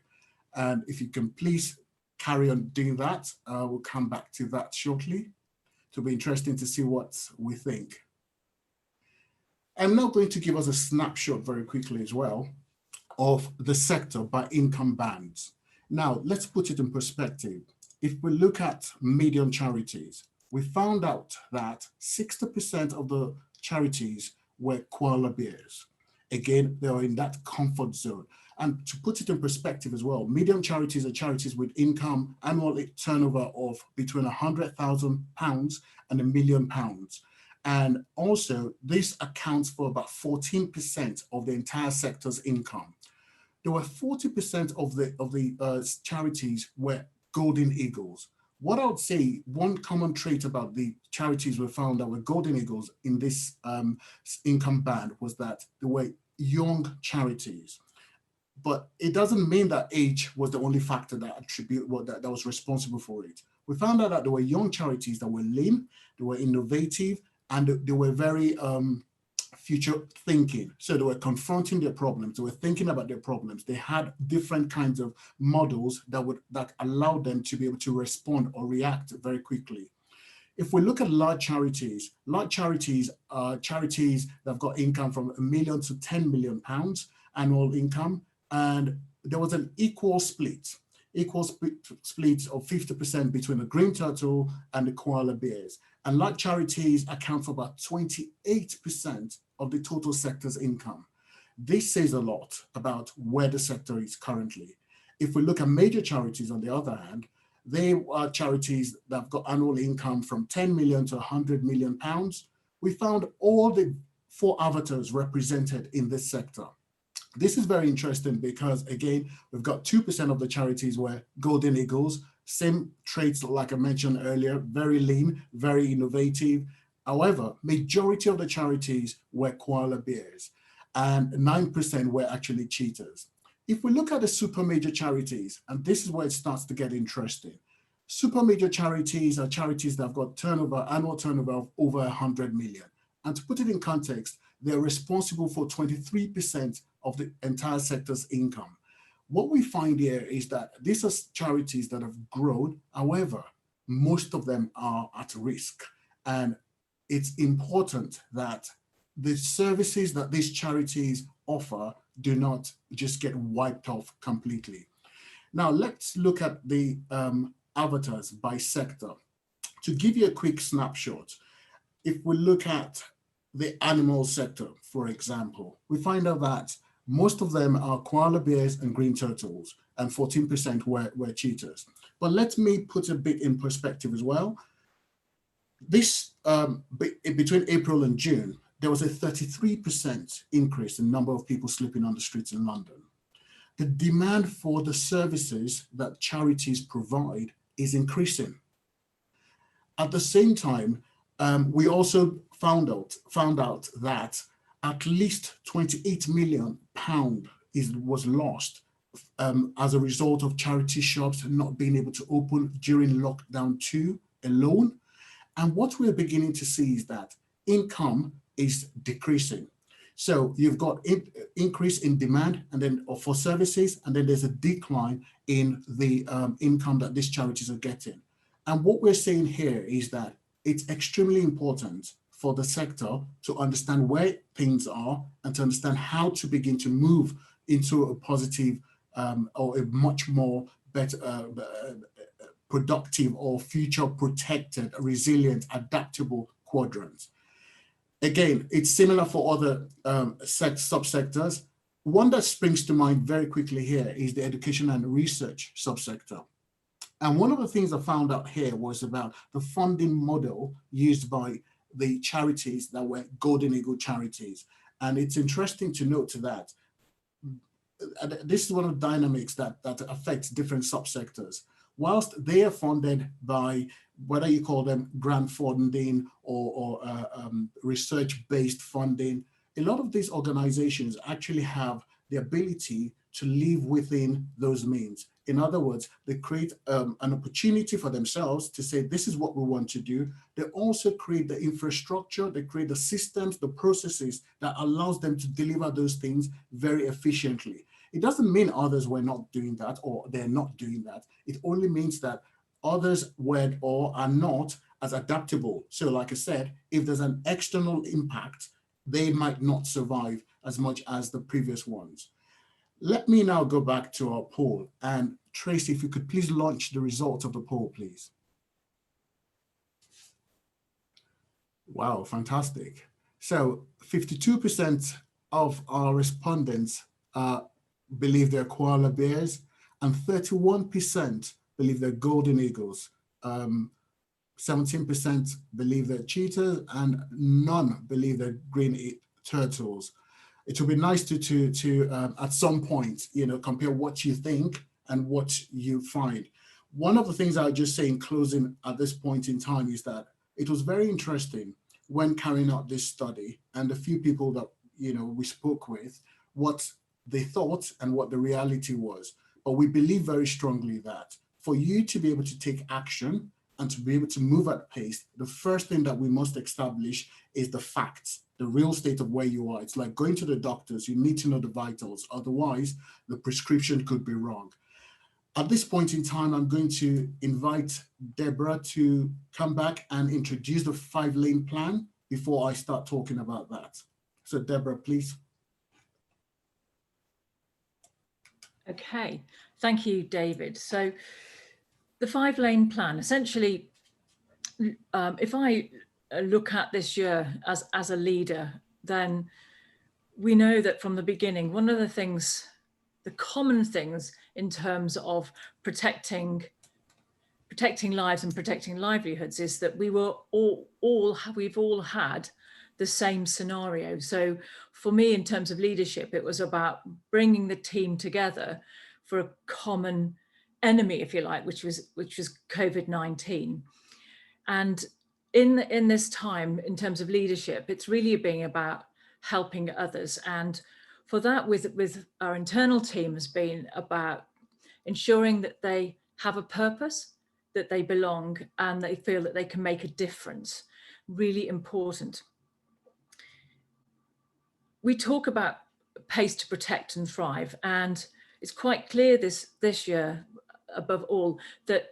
And if you can please carry on doing that, we'll come back to that shortly. It'll be interesting to see what we think. I'm now going to give us a snapshot very quickly as well of the sector by income bands. Now, let's put it in perspective. If we look at medium charities, we found out that 60% of the charities were koala bears. Again, they are in that comfort zone. And to put it in perspective as well, medium charities are charities with income, annual turnover of between £100,000 and £1 million. And also, this accounts for about 14% of the entire sector's income. There were 40% of the charities were golden eagles. What I would say, one common trait about the charities we found that were golden eagles in this income band was that they were young charities. But it doesn't mean that age was the only factor that that was responsible for it. We found out that there were young charities that were lean, they were innovative, and they were very future thinking. So they were confronting their problems, they were thinking about their problems. They had different kinds of models that allowed them to be able to respond or react very quickly. If we look at large charities are charities that have got income from £1 million to £10 million annual income, and there was an equal split of 50% between the green turtle and the koala bears. And large charities account for about 28% of the total sector's income. This says a lot about where the sector is currently. If we look at major charities, on the other hand, they are charities that have got annual income from 10 million to 100 million pounds. We found all the 4 avatars represented in this sector. This is very interesting because, again, we've got 2% of the charities were golden eagles, same traits like I mentioned earlier, very lean, very innovative. However, majority of the charities were koala bears and 9% were actually cheetahs. If we look at the super major charities, and this is where it starts to get interesting, super major charities are charities that have got annual turnover of over 100 million. And to put it in context, they're responsible for 23% of the entire sector's income. What we find here is that these are charities that have grown. However, most of them are at risk. And it's important that the services that these charities offer do not just get wiped off completely. Now, let's look at the avatars by sector. To give you a quick snapshot, if we look at the animal sector, for example, we find out that most of them are koala bears and green turtles, and 14% were cheetahs. But let me put a bit in perspective as well. This, between April and June, there was a 33% increase in number of people sleeping on the streets in London. The demand for the services that charities provide is increasing. At the same time, we also found out that at least £28 million was lost as a result of charity shops not being able to open during lockdown 2 alone. And what we're beginning to see is that income is decreasing. So you've got increase in demand and then for services, and then there's a decline in the income that these charities are getting. And what we're saying here is that it's extremely important for the sector to understand where things are and to understand how to begin to move into a positive or a much more better productive or future protected, resilient, adaptable quadrant. Again, it's similar for other subsectors. One that springs to mind very quickly here is the education and research subsector. And one of the things I found out here was about the funding model used by the charities that were Golden Eagle charities. And it's interesting to note that this is one of the dynamics that affects different subsectors. Whilst they are funded by whether you call them grant funding or research-based funding, a lot of these organizations actually have the ability to live within those means. In other words, they create an opportunity for themselves to say, this is what we want to do. They also create the infrastructure, they create the systems, the processes that allows them to deliver those things very efficiently. It doesn't mean others were not doing that or they're not doing that. It only means that others were or are not as adaptable. So like I said, if there's an external impact, they might not survive as much as the previous ones. Let me now go back to our poll. And Tracy, if you could please launch the results of the poll, please. Wow, fantastic. So 52% of our respondents believe they're koala bears, and 31% believe they're golden eagles. 17% believe they're cheetahs, and none believe they're green turtles. It would be nice to at some point, compare what you think and what you find. One of the things I would just say in closing at this point in time is that it was very interesting when carrying out this study, and the few people that we spoke with, what they thought and what the reality was. But we believe very strongly that for you to be able to take action and to be able to move at pace, the first thing that we must establish is the facts, the real state of where you are. It's like going to the doctors, you need to know the vitals, otherwise the prescription could be wrong. At this point in time, I'm going to invite Deborah to come back and introduce the 5-lane plan before I start talking about that. So Deborah, please. Okay, thank you, David. So the 5-lane plan, essentially, if I look at this year as a leader, then we know that from the beginning, one of the things, the common things in terms of protecting lives and protecting livelihoods is that we've all had the same scenario. So for me, in terms of leadership, it was about bringing the team together for a common enemy, if you like, which was COVID-19. And in this time, in terms of leadership, it's really being about helping others. And for that, with our internal team, has been about ensuring that they have a purpose, that they belong, and they feel that they can make a difference. Really important. We talk about pace to protect and thrive, and it's quite clear this year, above all, that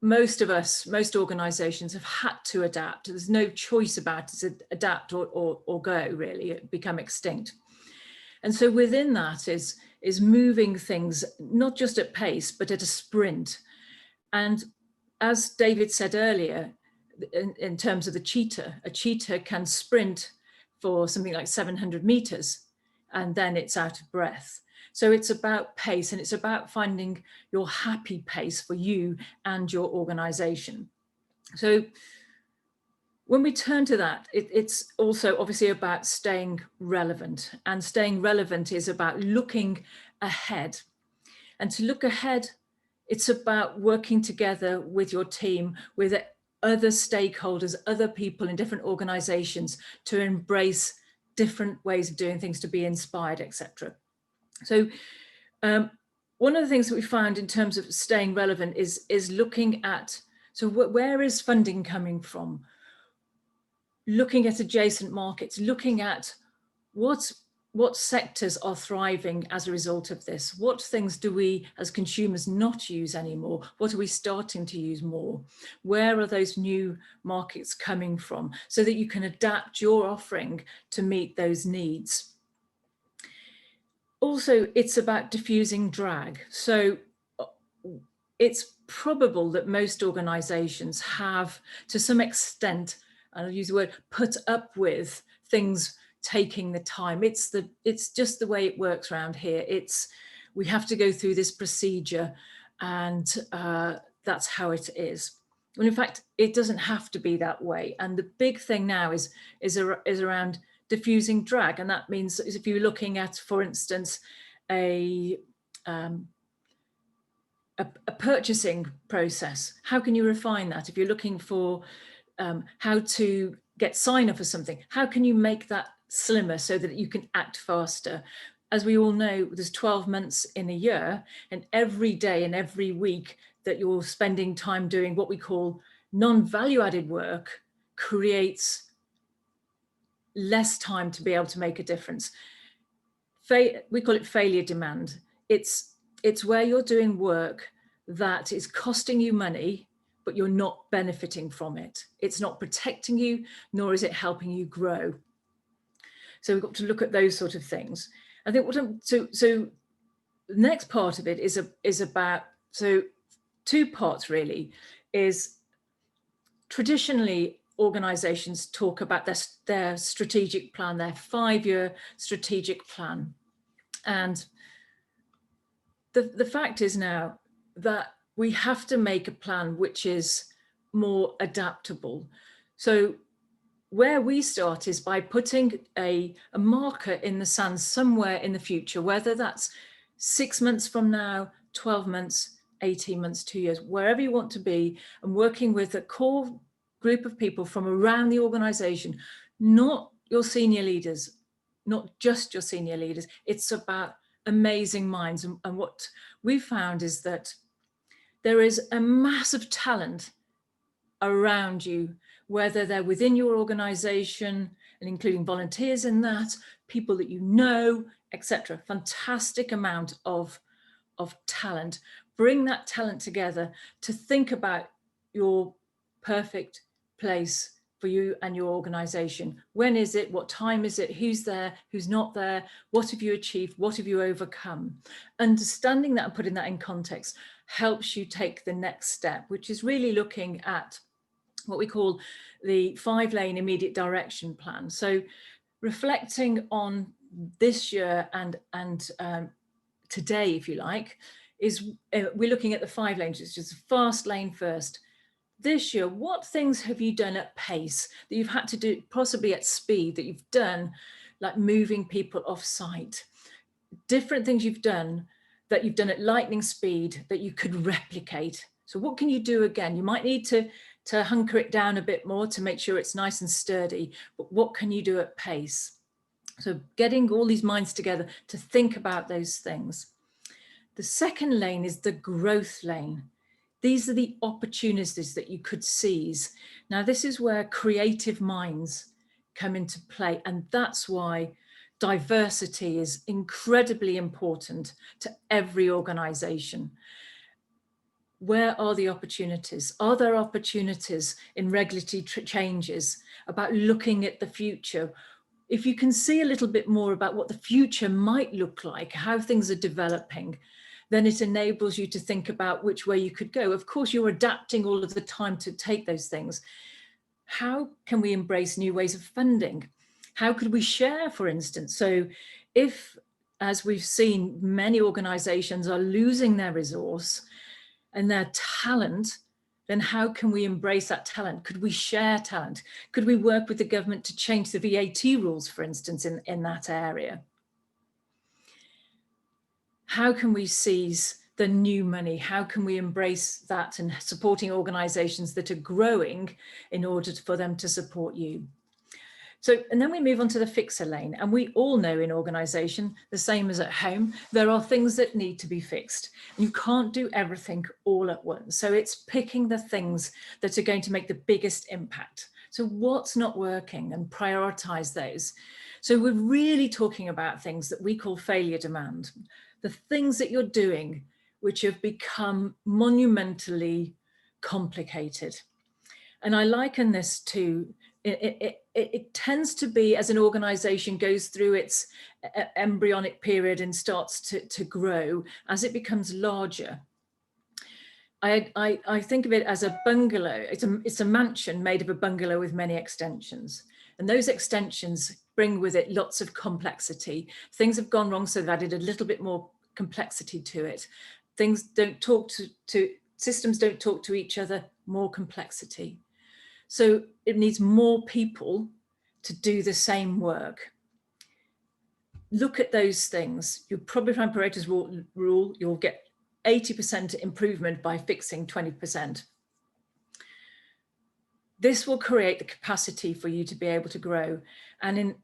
most of us, most organisations have had to adapt. There's no choice about it, adapt or go, really, become extinct. And so within that is moving things, not just at pace, but at a sprint. And as David said earlier, in terms of the cheetah, a cheetah can sprint for something like 700 meters, and then it's out of breath. So it's about pace, and it's about finding your happy pace for you and your organization. So when we turn to that, it's also obviously about staying relevant, and staying relevant is about looking ahead. And to look ahead, it's about working together with your team, with other stakeholders, other people in different organizations, to embrace different ways of doing things, to be inspired, etc. So one of the things that we found in terms of staying relevant is looking at, so where is funding coming from? Looking at adjacent markets, looking at what sectors are thriving as a result of this? What things do we as consumers not use anymore? What are we starting to use more? Where are those new markets coming from, so that you can adapt your offering to meet those needs? Also, it's about diffusing drag. So it's probable that most organisations have, to some extent, and I'll use the word, put up with things taking the time. It's just the way it works around here. We have to go through this procedure, and that's how it is. Well, in fact, it doesn't have to be that way. And the big thing now is around diffusing drag, and that means if you're looking at, for instance, a purchasing process, how can you refine that? If you're looking for how to get sign-up for something, how can you make that slimmer so that you can act faster? As we all know, there's 12 months in a year, and every day and every week that you're spending time doing what we call non-value-added work creates less time to be able to make a difference. We call it failure demand. It's where you're doing work that is costing you money, but you're not benefiting from it. It's not protecting you, nor is it helping you grow. So we've got to look at those sort of things. I think so the next part of it is about, so two parts really, is traditionally organisations talk about their strategic plan, their 5-year strategic plan. And the fact is now that we have to make a plan which is more adaptable. So where we start is by putting a marker in the sand somewhere in the future, whether that's 6 months from now, 12 months, 18 months, 2 years, wherever you want to be, and working with a core group of people from around the organisation, not your senior leaders, not just your senior leaders. It's about amazing minds. And what we've found is that there is a massive talent around you, whether they're within your organisation and including volunteers in that, people that you know, etc. Fantastic amount of talent. Bring that talent together to think about your perfect place for you and your organisation. When is it? What time is it? Who's there? Who's not there? What have you achieved? What have you overcome? Understanding that and putting that in context helps you take the next step, which is really looking at what we call the 5-lane immediate direction plan. So reflecting on this year and today, if you like, is we're looking at the 5 lanes, which is fast lane first. This year, what things have you done at pace that you've had to do, possibly at speed, that you've done, like moving people off site? Different things you've done that you've done at lightning speed that you could replicate. So what can you do again? You might need to hunker it down a bit more to make sure it's nice and sturdy, but what can you do at pace? So getting all these minds together to think about those things. The second lane is the growth lane. These are the opportunities that you could seize. Now, this is where creative minds come into play, and that's why diversity is incredibly important to every organisation. Where are the opportunities? Are there opportunities in regulatory changes about looking at the future? If you can see a little bit more about what the future might look like, how things are developing, then it enables you to think about which way you could go. Of course, you're adapting all of the time to take those things. How can we embrace new ways of funding? How could we share, for instance? So if, as we've seen, many organisations are losing their resource and their talent, then how can we embrace that talent? Could we share talent? Could we work with the government to change the VAT rules, for instance, in that area? How can we seize the new money? How can we embrace that and supporting organisations that are growing in order for them to support you? So, and then we move on to the fixer lane. And we all know in organisation, the same as at home, there are things that need to be fixed. You can't do everything all at once. So it's picking the things that are going to make the biggest impact. So what's not working, and prioritise those. So we're really talking about things that we call failure demand. The things that you're doing which have become monumentally complicated. And I liken this to, it tends to be, as an organisation goes through its embryonic period and starts to grow, as it becomes larger. I think of it as a bungalow. It's a mansion made of a bungalow with many extensions. And those extensions bring with it lots of complexity. Things have gone wrong, so they've added a little bit more complexity to it. Things don't talk systems don't talk to each other, more complexity. So it needs more people to do the same work. Look at those things. You probably find Pareto's rule, you'll get 80% improvement by fixing 20%. This will create the capacity for you to be able to grow. And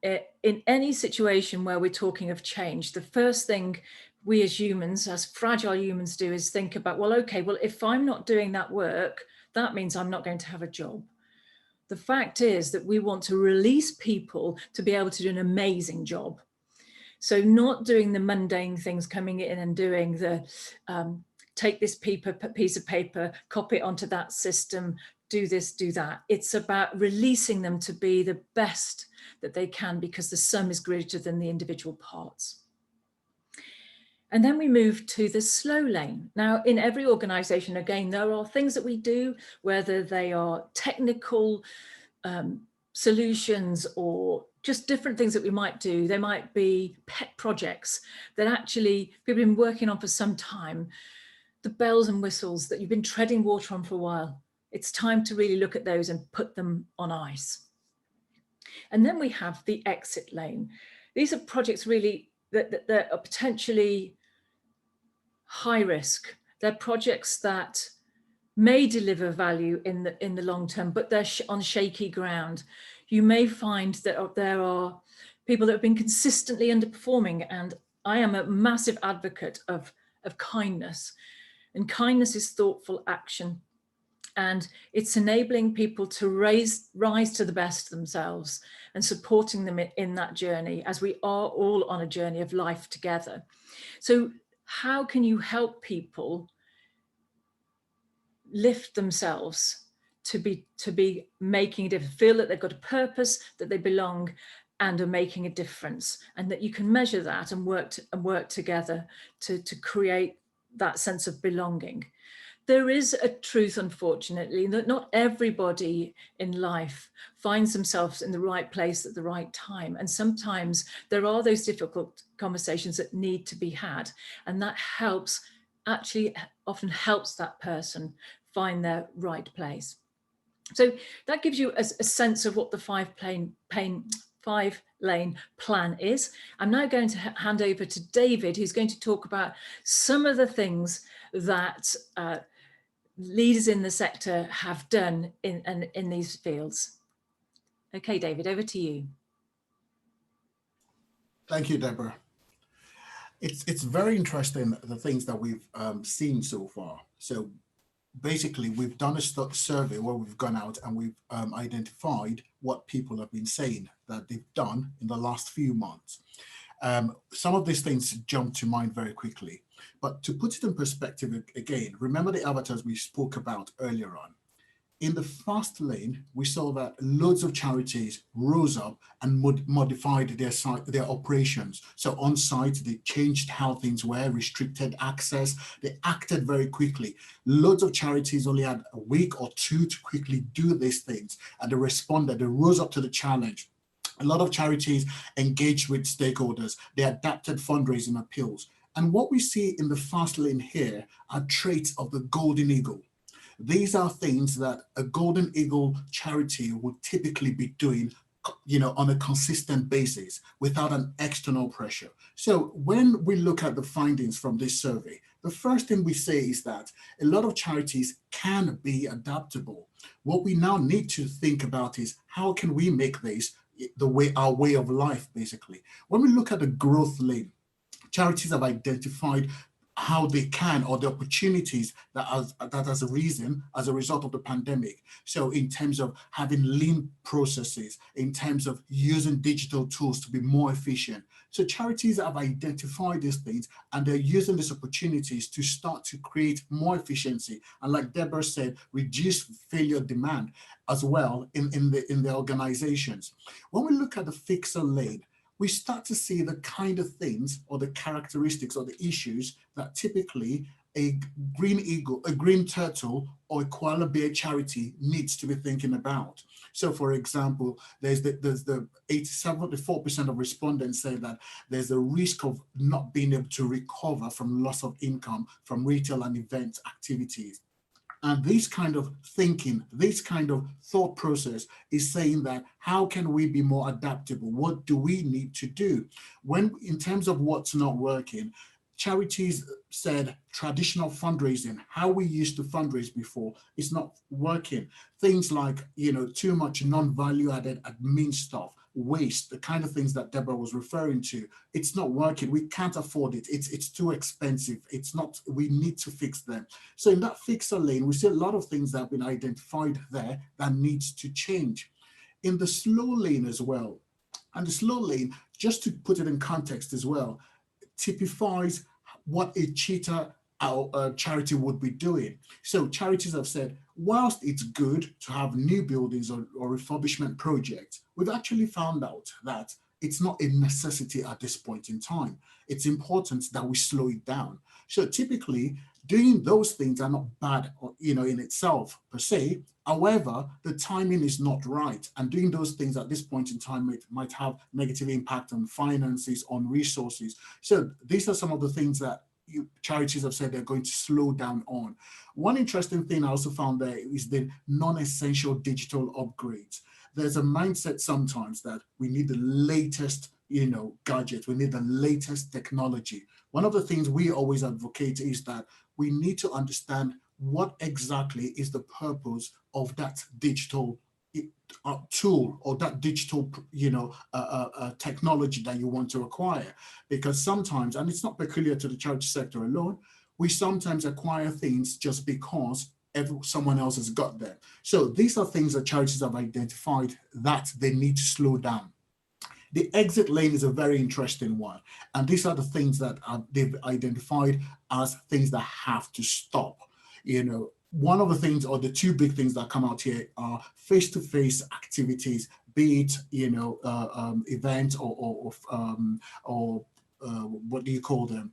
in any situation where we're talking of change, the first thing we as humans, as fragile humans do, is think about, well, okay, well, if I'm not doing that work, that means I'm not going to have a job. The fact is that we want to release people to be able to do an amazing job. So not doing the mundane things, coming in and doing the, take this piece of paper, copy it onto that system, do this, do that. It's about releasing them to be the best that they can, because the sum is greater than the individual parts. And then we move to the slow lane. Now, in every organisation, again, there are things that we do, whether they are technical solutions or just different things that we might do. They might be pet projects that actually people have been working on for some time, the bells and whistles that you've been treading water on for a while. It's time to really look at those and put them on ice. And then we have the exit lane. These are projects really that are potentially high risk. They're projects that may deliver value in the long term, but they're on shaky ground. You may find that there are people that have been consistently underperforming, and I am a massive advocate of kindness. And kindness is thoughtful action, and it's enabling people to rise to the best themselves and supporting them in that journey, as we are all on a journey of life together. So how can you help people lift themselves to be making a difference, feel that they've got a purpose, that they belong and are making a difference, and that you can measure that and work together to create that sense of belonging? There is a truth, unfortunately, that not everybody in life finds themselves in the right place at the right time. And sometimes there are those difficult conversations that need to be had. And that often helps that person find their right place. So that gives you a sense of what the five-lane plan is. I'm now going to hand over to David, who's going to talk about some of the things that leaders in the sector have done in these fields. Okay, David, over to you. Thank you, Deborah. It's very interesting, the things that we've seen so far. So basically, we've done a survey where we've gone out and we've identified what people have been saying that they've done in the last few months. Some of these things jump to mind very quickly, but to put it in perspective again, remember the avatars we spoke about earlier on. In the fast lane, we saw that loads of charities rose up and modified their operations. So on site, they changed how things were, restricted access. They acted very quickly. Loads of charities only had a week or two to quickly do these things, and they responded. They rose up to the challenge. A lot of charities engaged with stakeholders. They adapted fundraising appeals. And what we see in the fast lane here are traits of the golden eagle. These are things that a golden eagle charity would typically be doing, on a consistent basis without an external pressure. So when we look at the findings from this survey, the first thing we say is that a lot of charities can be adaptable. What we now need to think about is how can we make this our way of life, basically. When we look at the growth lane, charities have identified how they can, or the opportunities that has arisen as a result of the pandemic. So in terms of having lean processes, in terms of using digital tools to be more efficient. So charities have identified these things, and they're using these opportunities to start to create more efficiency. And like Deborah said, reduce failure demand as well in the organizations. When we look at the fixer lane, we start to see the kind of things or the characteristics or the issues that typically a green turtle or a koala bear charity needs to be thinking about. So for example, there's the 74% of respondents say that there's a risk of not being able to recover from loss of income from retail and event activities. And this kind of thinking, this kind of thought process is saying that how can we be more adaptable? What do we need to do? When, in terms of what's not working, charities said traditional fundraising, how we used to fundraise before, is not working. Things like, too much non-value added admin stuff, waste, the kind of things that Deborah was referring to, it's not working. We can't afford it. It's too expensive. It's not, we need to fix them. So in that fixer lane, we see a lot of things that have been identified there that needs to change. In the slow lane as well, and the slow lane, just to put it in context as well, typifies what a cheetah charity would be doing. So charities have said, whilst it's good to have new buildings or refurbishment projects, we've actually found out that it's not a necessity at this point in time. It's important that we slow it down. So typically, doing those things are not bad, in itself per se. However, the timing is not right, and doing those things at this point in time might have negative impact on finances, on resources. So these are some of the things that charities have said they're going to slow down on. One interesting thing I also found there is the non-essential digital upgrades. There's a mindset sometimes that we need the latest, gadget, we need the latest technology. One of the things we always advocate is that we need to understand what exactly is the purpose of that digital tool or that digital, technology that you want to acquire. Because sometimes, and it's not peculiar to the charity sector alone, we sometimes acquire things just because someone else has got them. So these are things that charities have identified that they need to slow down. The exit lane is a very interesting one. And these are the things that they've identified as things that have to stop. One of the things, or the two big things that come out here, are face-to-face activities, be it, events or what do you call them?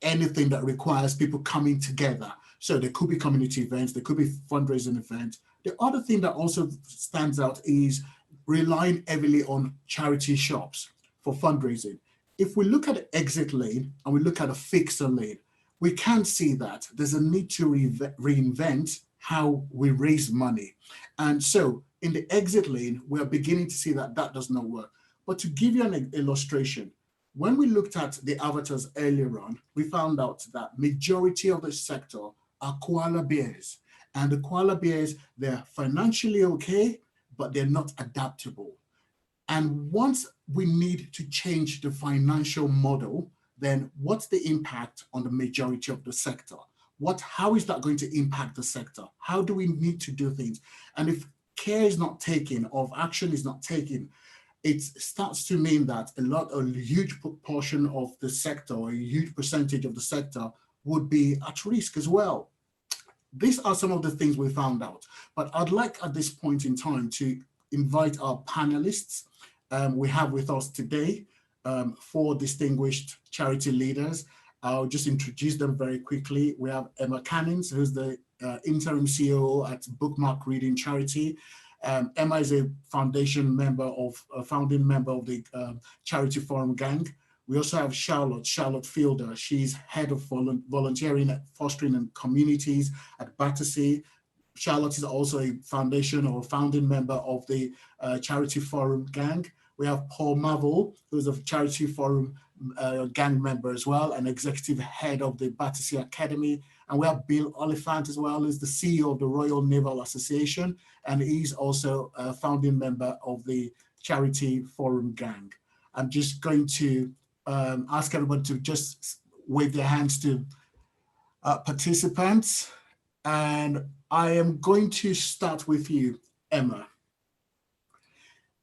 Anything that requires people coming together. So there could be community events, there could be fundraising events. The other thing that also stands out is relying heavily on charity shops for fundraising. If we look at the exit lane and we look at a fixer lane, we can see that there's a need to reinvent how we raise money. And so in the exit lane, we're beginning to see that that does not work. But to give you an illustration, when we looked at the avatars earlier on, we found out that majority of the sector are koala bears. And the koala bears, they're financially okay, but they're not adaptable. And once we need to change the financial model, then what's the impact on the majority of the sector? How is that going to impact the sector? How do we need to do things? And if care is not taken, or if action is not taken, it starts to mean that a huge proportion of the sector, or a huge percentage of the sector, would be at risk as well. These are some of the things we found out. But I'd like at this point in time to invite our panelists. We have with us today 4 distinguished charity leaders. I'll just introduce them very quickly. We have Emma Cannings, who's the interim CEO at Bookmark Reading Charity. Emma is a founding member of the Charity Forum Gang. We also have Charlotte Fielder. She's head of volunteering, fostering and communities at Battersea. Charlotte is also a foundation or founding member of the Charity Forum Gang. We have Paul Marvel, who's a Charity Forum gang member as well, and executive head of the Battersea Academy. And we have Bill Oliphant as well, who's the CEO of the Royal Naval Association, and he's also a founding member of the Charity Forum Gang. I'm just going to ask everyone to just wave their hands to participants. And I am going to start with you, Emma.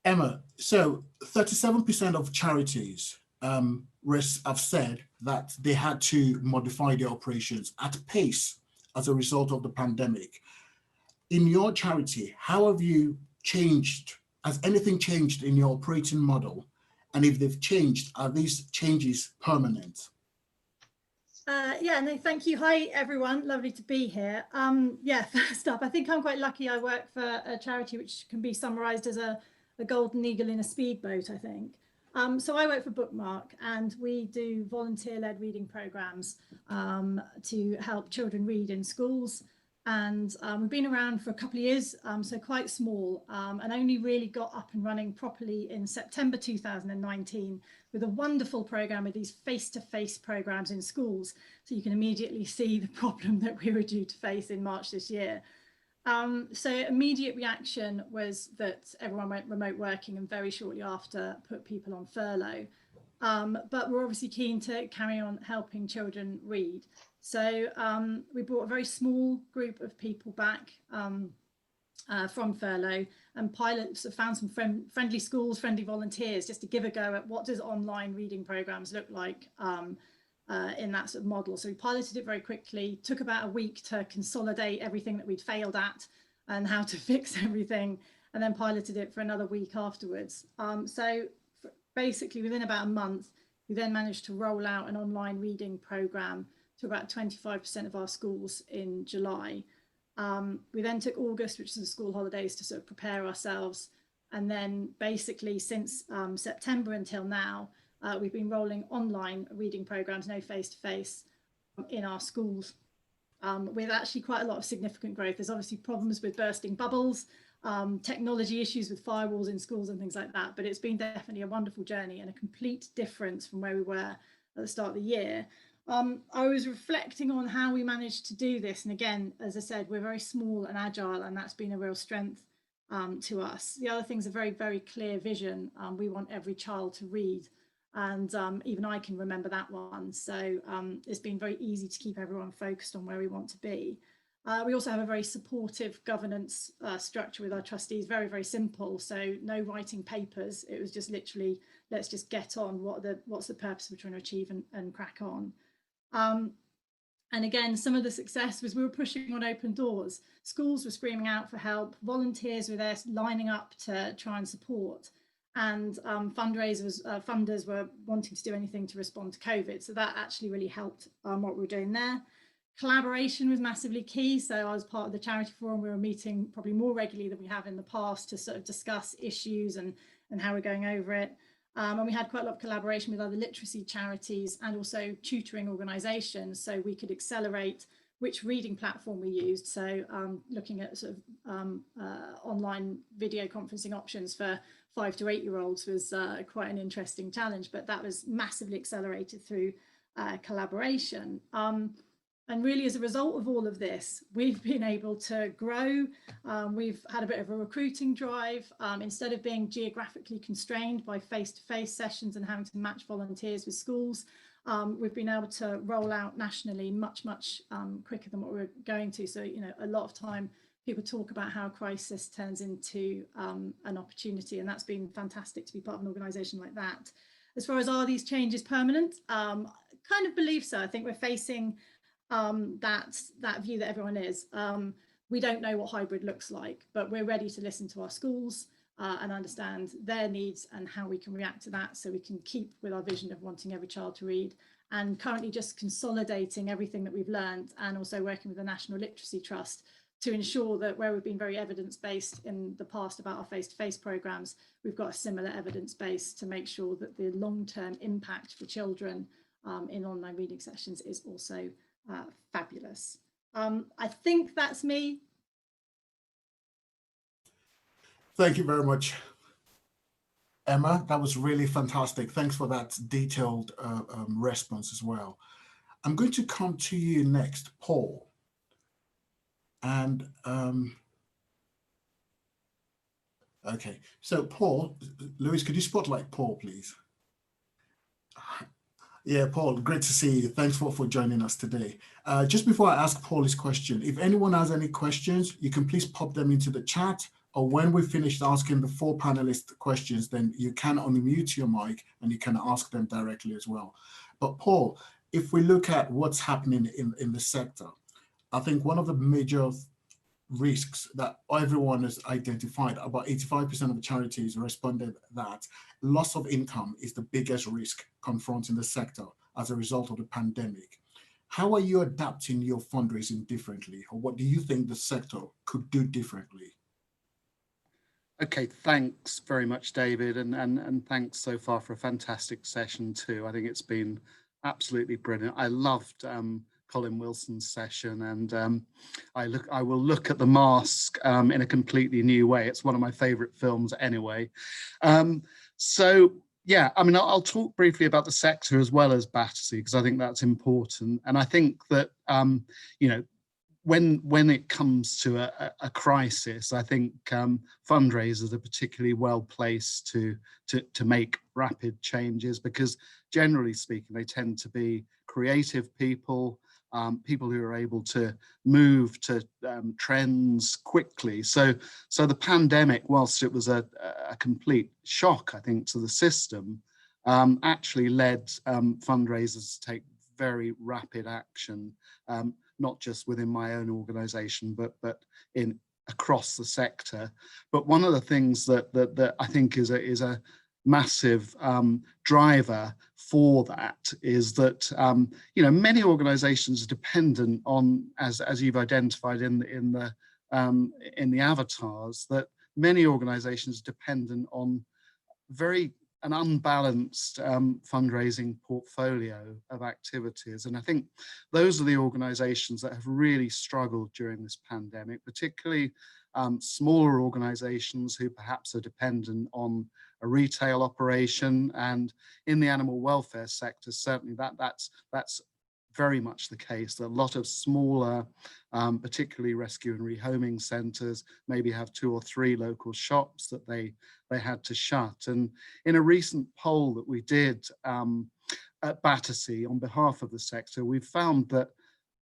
Emma, so 37% of charities have said that they had to modify their operations at pace as a result of the pandemic. In your charity, how have you changed? Has anything changed in your operating model? And if they've changed, are these changes permanent? Thank you. Hi, everyone. Lovely to be here. First up, I think I'm quite lucky. I work for a charity which can be summarised as a golden eagle in a speedboat, I think. So I work for Bookmark, and we do volunteer-led reading programmes to help children read in schools. And we've been around for a couple of years, so quite small, and only really got up and running properly in September 2019 with a wonderful programme with these face-to-face programmes in schools. So you can immediately see the problem that we were due to face in March this year. So immediate reaction was that everyone went remote working, and very shortly after put people on furlough. But we're obviously keen to carry on helping children read. So we brought a very small group of people back from furlough, and pilots found some friendly schools, friendly volunteers, just to give a go at what does online reading programs look like in that sort of model. So we piloted it very quickly, took about a week to consolidate everything that we'd failed at and how to fix everything. and then piloted it for another week afterwards. Basically within about a month, we then managed to roll out an online reading programme to about 25% of our schools in July. We then took August, which is the school holidays, to sort of prepare ourselves. And then basically since September until now, we've been rolling online reading programmes, no face-to-face, in our schools, with actually quite a lot of significant growth. There's obviously problems with bursting bubbles, technology issues with firewalls in schools and things like that, but it's been definitely a wonderful journey and a complete difference from where we were at the start of the year. I was reflecting on how we managed to do this, and again, as I said, we're very small and agile, and that's been a real strength to us. The other thing's a very, very clear vision. We want every child to read, and even I can remember that one. So it's been very easy to keep everyone focused on where we want to be. We also have a very supportive governance structure with our trustees, very, very simple. So no writing papers. It was just literally, let's just get on. What's the purpose we're trying to achieve, and crack on. And again, some of the success was we were pushing on open doors. Schools were screaming out for help. Volunteers were there lining up to try and support. And funders were wanting to do anything to respond to COVID. So that actually really helped what we were doing there. Collaboration was massively key. So I was part of the Charity Forum. We were meeting probably more regularly than we have in the past to sort of discuss issues and how we're going over it. And we had quite a lot of collaboration with other literacy charities and also tutoring organisations, so we could accelerate which reading platform we used. So looking at sort of online video conferencing options for 5 to 8-year-olds was quite an interesting challenge, but that was massively accelerated through collaboration. And really, as a result of all of this, we've been able to grow. We've had a bit of a recruiting drive. Instead of being geographically constrained by face-to-face sessions and having to match volunteers with schools, we've been able to roll out nationally much quicker than what we were going to. So, you know, a lot of time people talk about how crisis turns into an opportunity, and that's been fantastic to be part of an organisation like that. As far as are these changes permanent? Kind of believe so. I think we're facing that view that everyone is. We don't know what hybrid looks like, but we're ready to listen to our schools and understand their needs and how we can react to that, so we can keep with our vision of wanting every child to read, and currently just consolidating everything that we've learned, and also working with the National Literacy Trust to ensure that where we've been very evidence-based in the past about our face-to-face programmes, we've got a similar evidence base to make sure that the long-term impact for children in online reading sessions is also fabulous. I think that's me. Thank you very much, Emma. That was really fantastic. Thanks for that detailed response as well. I'm going to come to you next, Paul. And okay, so Paul, Louise, could you spotlight Paul, please? Yeah, Paul, great to see you. Thanks for joining us today. Just before I ask Paul his question, if anyone has any questions, you can please pop them into the chat, or when we finished asking the 4 panelists questions, then you can unmute your mic and you can ask them directly as well. But Paul, if we look at what's happening in the sector, I think one of the major risks that everyone has identified, about 85% of the charities responded that loss of income is the biggest risk confronting the sector as a result of the pandemic. How are you adapting your fundraising differently, or what do you think the sector could do differently? Okay, thanks very much, David, and thanks so far for a fantastic session too. I think it's been absolutely brilliant. I loved Colin Wilson's session, and I will look at The Mask in a completely new way. It's one of my favourite films anyway. So yeah, I mean, I'll talk briefly about the sector as well as Battersea, because I think that's important. And I think that you know, when it comes to a crisis, I think fundraisers are particularly well placed to make rapid changes, because generally speaking, they tend to be creative people, people who are able to move to trends quickly. So the pandemic, whilst it was a complete shock, I think, to the system, actually led fundraisers to take very rapid action, not just within my own organisation, but in across the sector. But one of the things that I think is a massive driver for that is that many organisations are dependent on, as you've identified in the avatars, that many organisations are dependent on an unbalanced fundraising portfolio of activities. And I think those are the organisations that have really struggled during this pandemic, particularly smaller organisations who perhaps are dependent on a retail operation. And in the animal welfare sector, certainly that's very much the case, that a lot of smaller, particularly rescue and rehoming centres, maybe have 2 or 3 local shops that they had to shut. And in a recent poll that we did at Battersea on behalf of the sector, we found that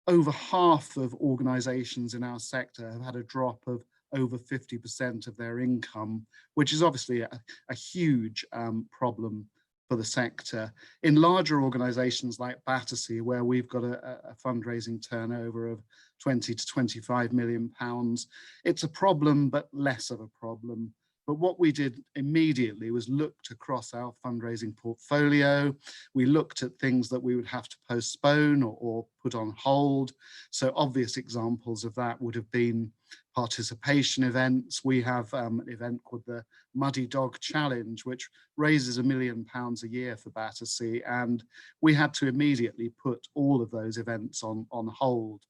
over half of organisations in our sector have had a drop of over 50% of their income, which is obviously a huge problem for the sector. In larger organisations like Battersea, where we've got a fundraising turnover of 20 to 25 million pounds, it's a problem, but less of a problem. But what we did immediately was looked across our fundraising portfolio. We looked at things that we would have to postpone or put on hold. So obvious examples of that would have been participation events. We have an event called the Muddy Dog Challenge, which raises £1 million a year for Battersea, and we had to immediately put all of those events on hold.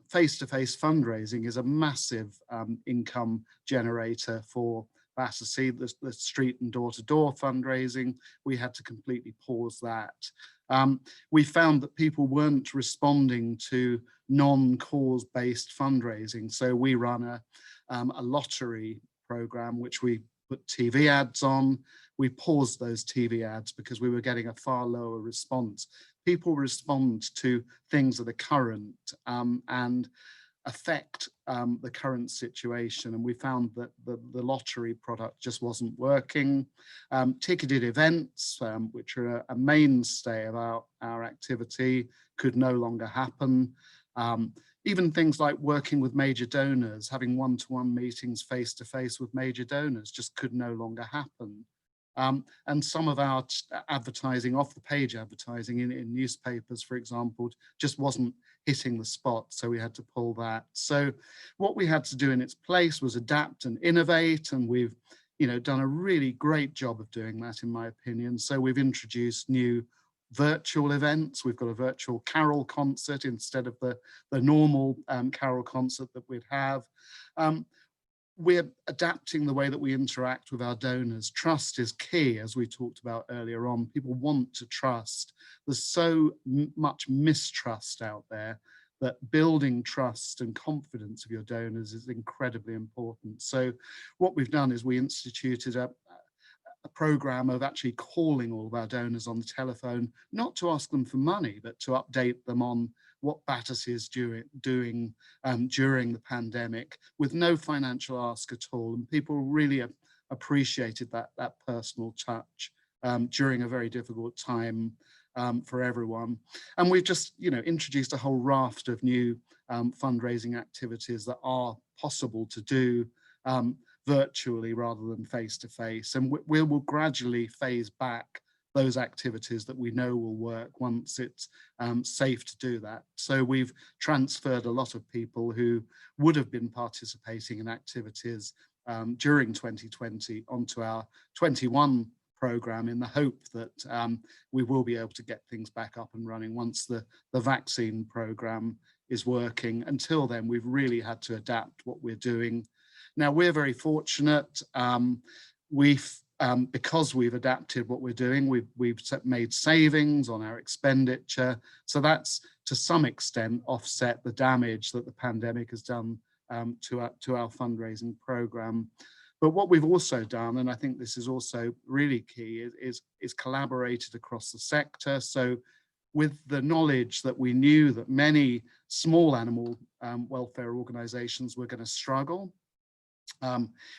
Face-to-face fundraising is a massive income generator for Battersea. The street and door-to-door fundraising, we had to completely pause that. We found that people weren't responding to non-cause-based fundraising. So we run a lottery program, which we put TV ads on. We paused those TV ads because we were getting a far lower response. People respond to things that are current and affect the current situation. And we found that the lottery product just wasn't working. Ticketed events, which are a mainstay of our activity, could no longer happen. Even things like working with major donors, having one-to-one meetings face-to-face with major donors just could no longer happen. And some of our advertising, off-the-page advertising in newspapers, for example, just wasn't hitting the spot, so we had to pull that. So what we had to do in its place was adapt and innovate, and we've done a really great job of doing that, in my opinion. So we've introduced new virtual events. We've got a virtual carol concert instead of the normal carol concert that we'd have. We're adapting the way that we interact with our donors. Trust is key, as we talked about earlier on. People want to trust. There's so much mistrust out there that building trust and confidence of your donors is incredibly important. So what we've done is we instituted a program of actually calling all of our donors on the telephone, not to ask them for money, but to update them on what Battersea is doing during the pandemic, with no financial ask at all. And people really appreciated that personal touch during a very difficult time for everyone. And we've just introduced a whole raft of new fundraising activities that are possible to do virtually rather than face-to-face. And we will gradually phase back those activities that we know will work once it's safe to do that. So we've transferred a lot of people who would have been participating in activities during 2020 onto our 21 programme, in the hope that we will be able to get things back up and running once the vaccine programme is working. Until then, we've really had to adapt what we're doing. Now, we're very fortunate. Because we've adapted what we're doing, we've made savings on our expenditure. So that's to some extent offset the damage that the pandemic has done to our fundraising programme. But what we've also done, and I think this is also really key, is collaborated across the sector. So with the knowledge that we knew that many small animal welfare organisations were going to struggle,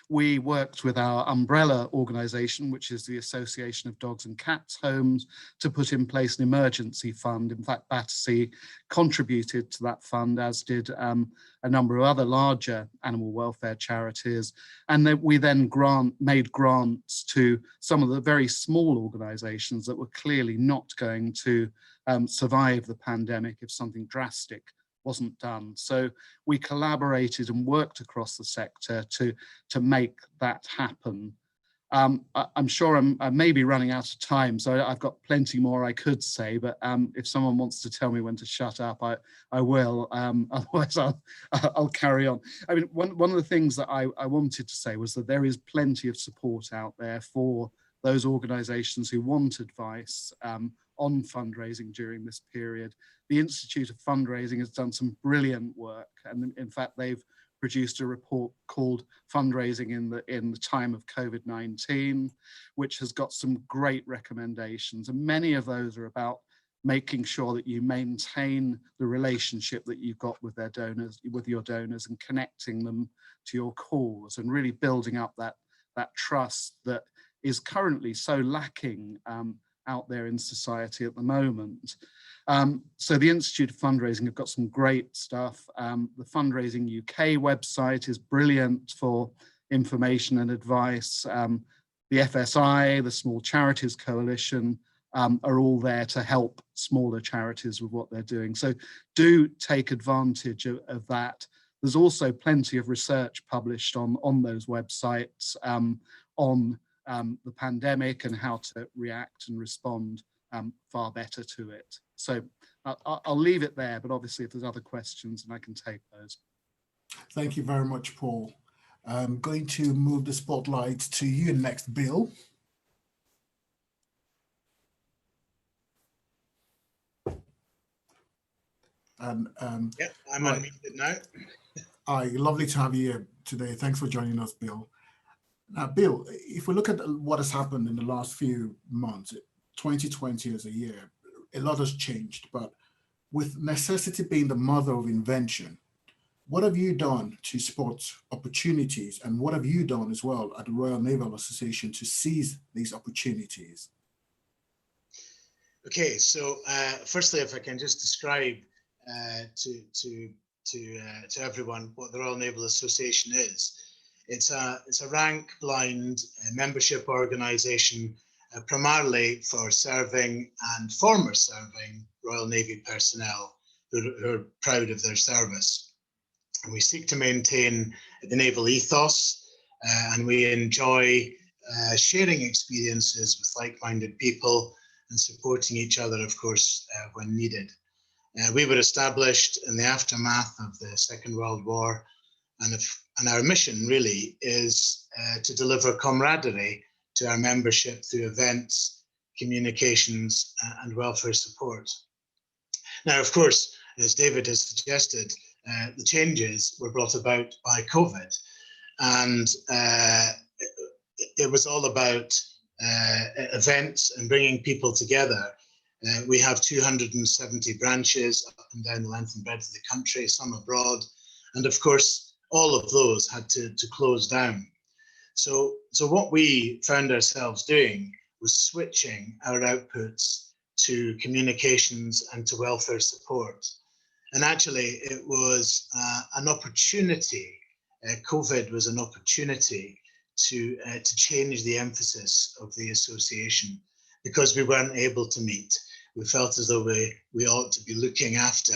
We worked with our umbrella organisation, which is the Association of Dogs and Cats Homes, to put in place an emergency fund. In fact, Battersea contributed to that fund, as did a number of other larger animal welfare charities. And then we then made grants to some of the very small organisations that were clearly not going to survive the pandemic if something drastic wasn't done. So we collaborated and worked across the sector to make that happen. I'm sure I may be running out of time, so I've got plenty more I could say, but if someone wants to tell me when to shut up, I will. Otherwise, I'll carry on. I mean, one of the things that I wanted to say was that there is plenty of support out there for those organisations who want advice on fundraising during this period. The Institute of Fundraising has done some brilliant work, and in fact they've produced a report called Fundraising in the Time of COVID-19, which has got some great recommendations, and many of those are about making sure that you maintain the relationship that you've got with their donors, with your donors, and connecting them to your cause, and really building up that trust that is currently so lacking out there in society at the moment. So the Institute of Fundraising have got some great stuff. The Fundraising UK website is brilliant for information and advice. The FSI, the Small Charities Coalition, are all there to help smaller charities with what they're doing. So do take advantage of that. There's also plenty of research published on those websites on the pandemic and how to react and respond far better to it. So I'll leave it there, but obviously if there's other questions, then I can take those. Thank you very much, Paul. I'm going to move the spotlight to you next, Bill. And yeah, I'm unmuted now. Hi, lovely to have you here today. Thanks for joining us, Bill. Now, Bill, if we look at what has happened in the last few months, 2020 as a year, a lot has changed, but with necessity being the mother of invention, what have you done to spot opportunities, and what have you done as well at the Royal Naval Association to seize these opportunities? Okay, so firstly, if I can just describe to everyone what the Royal Naval Association is. It's a rank blind membership organisation primarily for serving and former serving Royal Navy personnel who are proud of their service. And we seek to maintain the naval ethos, and we enjoy sharing experiences with like-minded people and supporting each other, of course, when needed. We were established in the aftermath of the Second World War, and our mission really is to deliver camaraderie to our membership through events, communications, and welfare support. Now, of course, as David has suggested, the changes were brought about by COVID, and it was all about events and bringing people together. We have 270 branches up and down the length and breadth of the country, some abroad, and of course, all of those had to close down. So what we found ourselves doing was switching our outputs to communications and to welfare support. And actually, it was an opportunity. COVID was an opportunity to change the emphasis of the association, because we weren't able to meet. We felt as though we ought to be looking after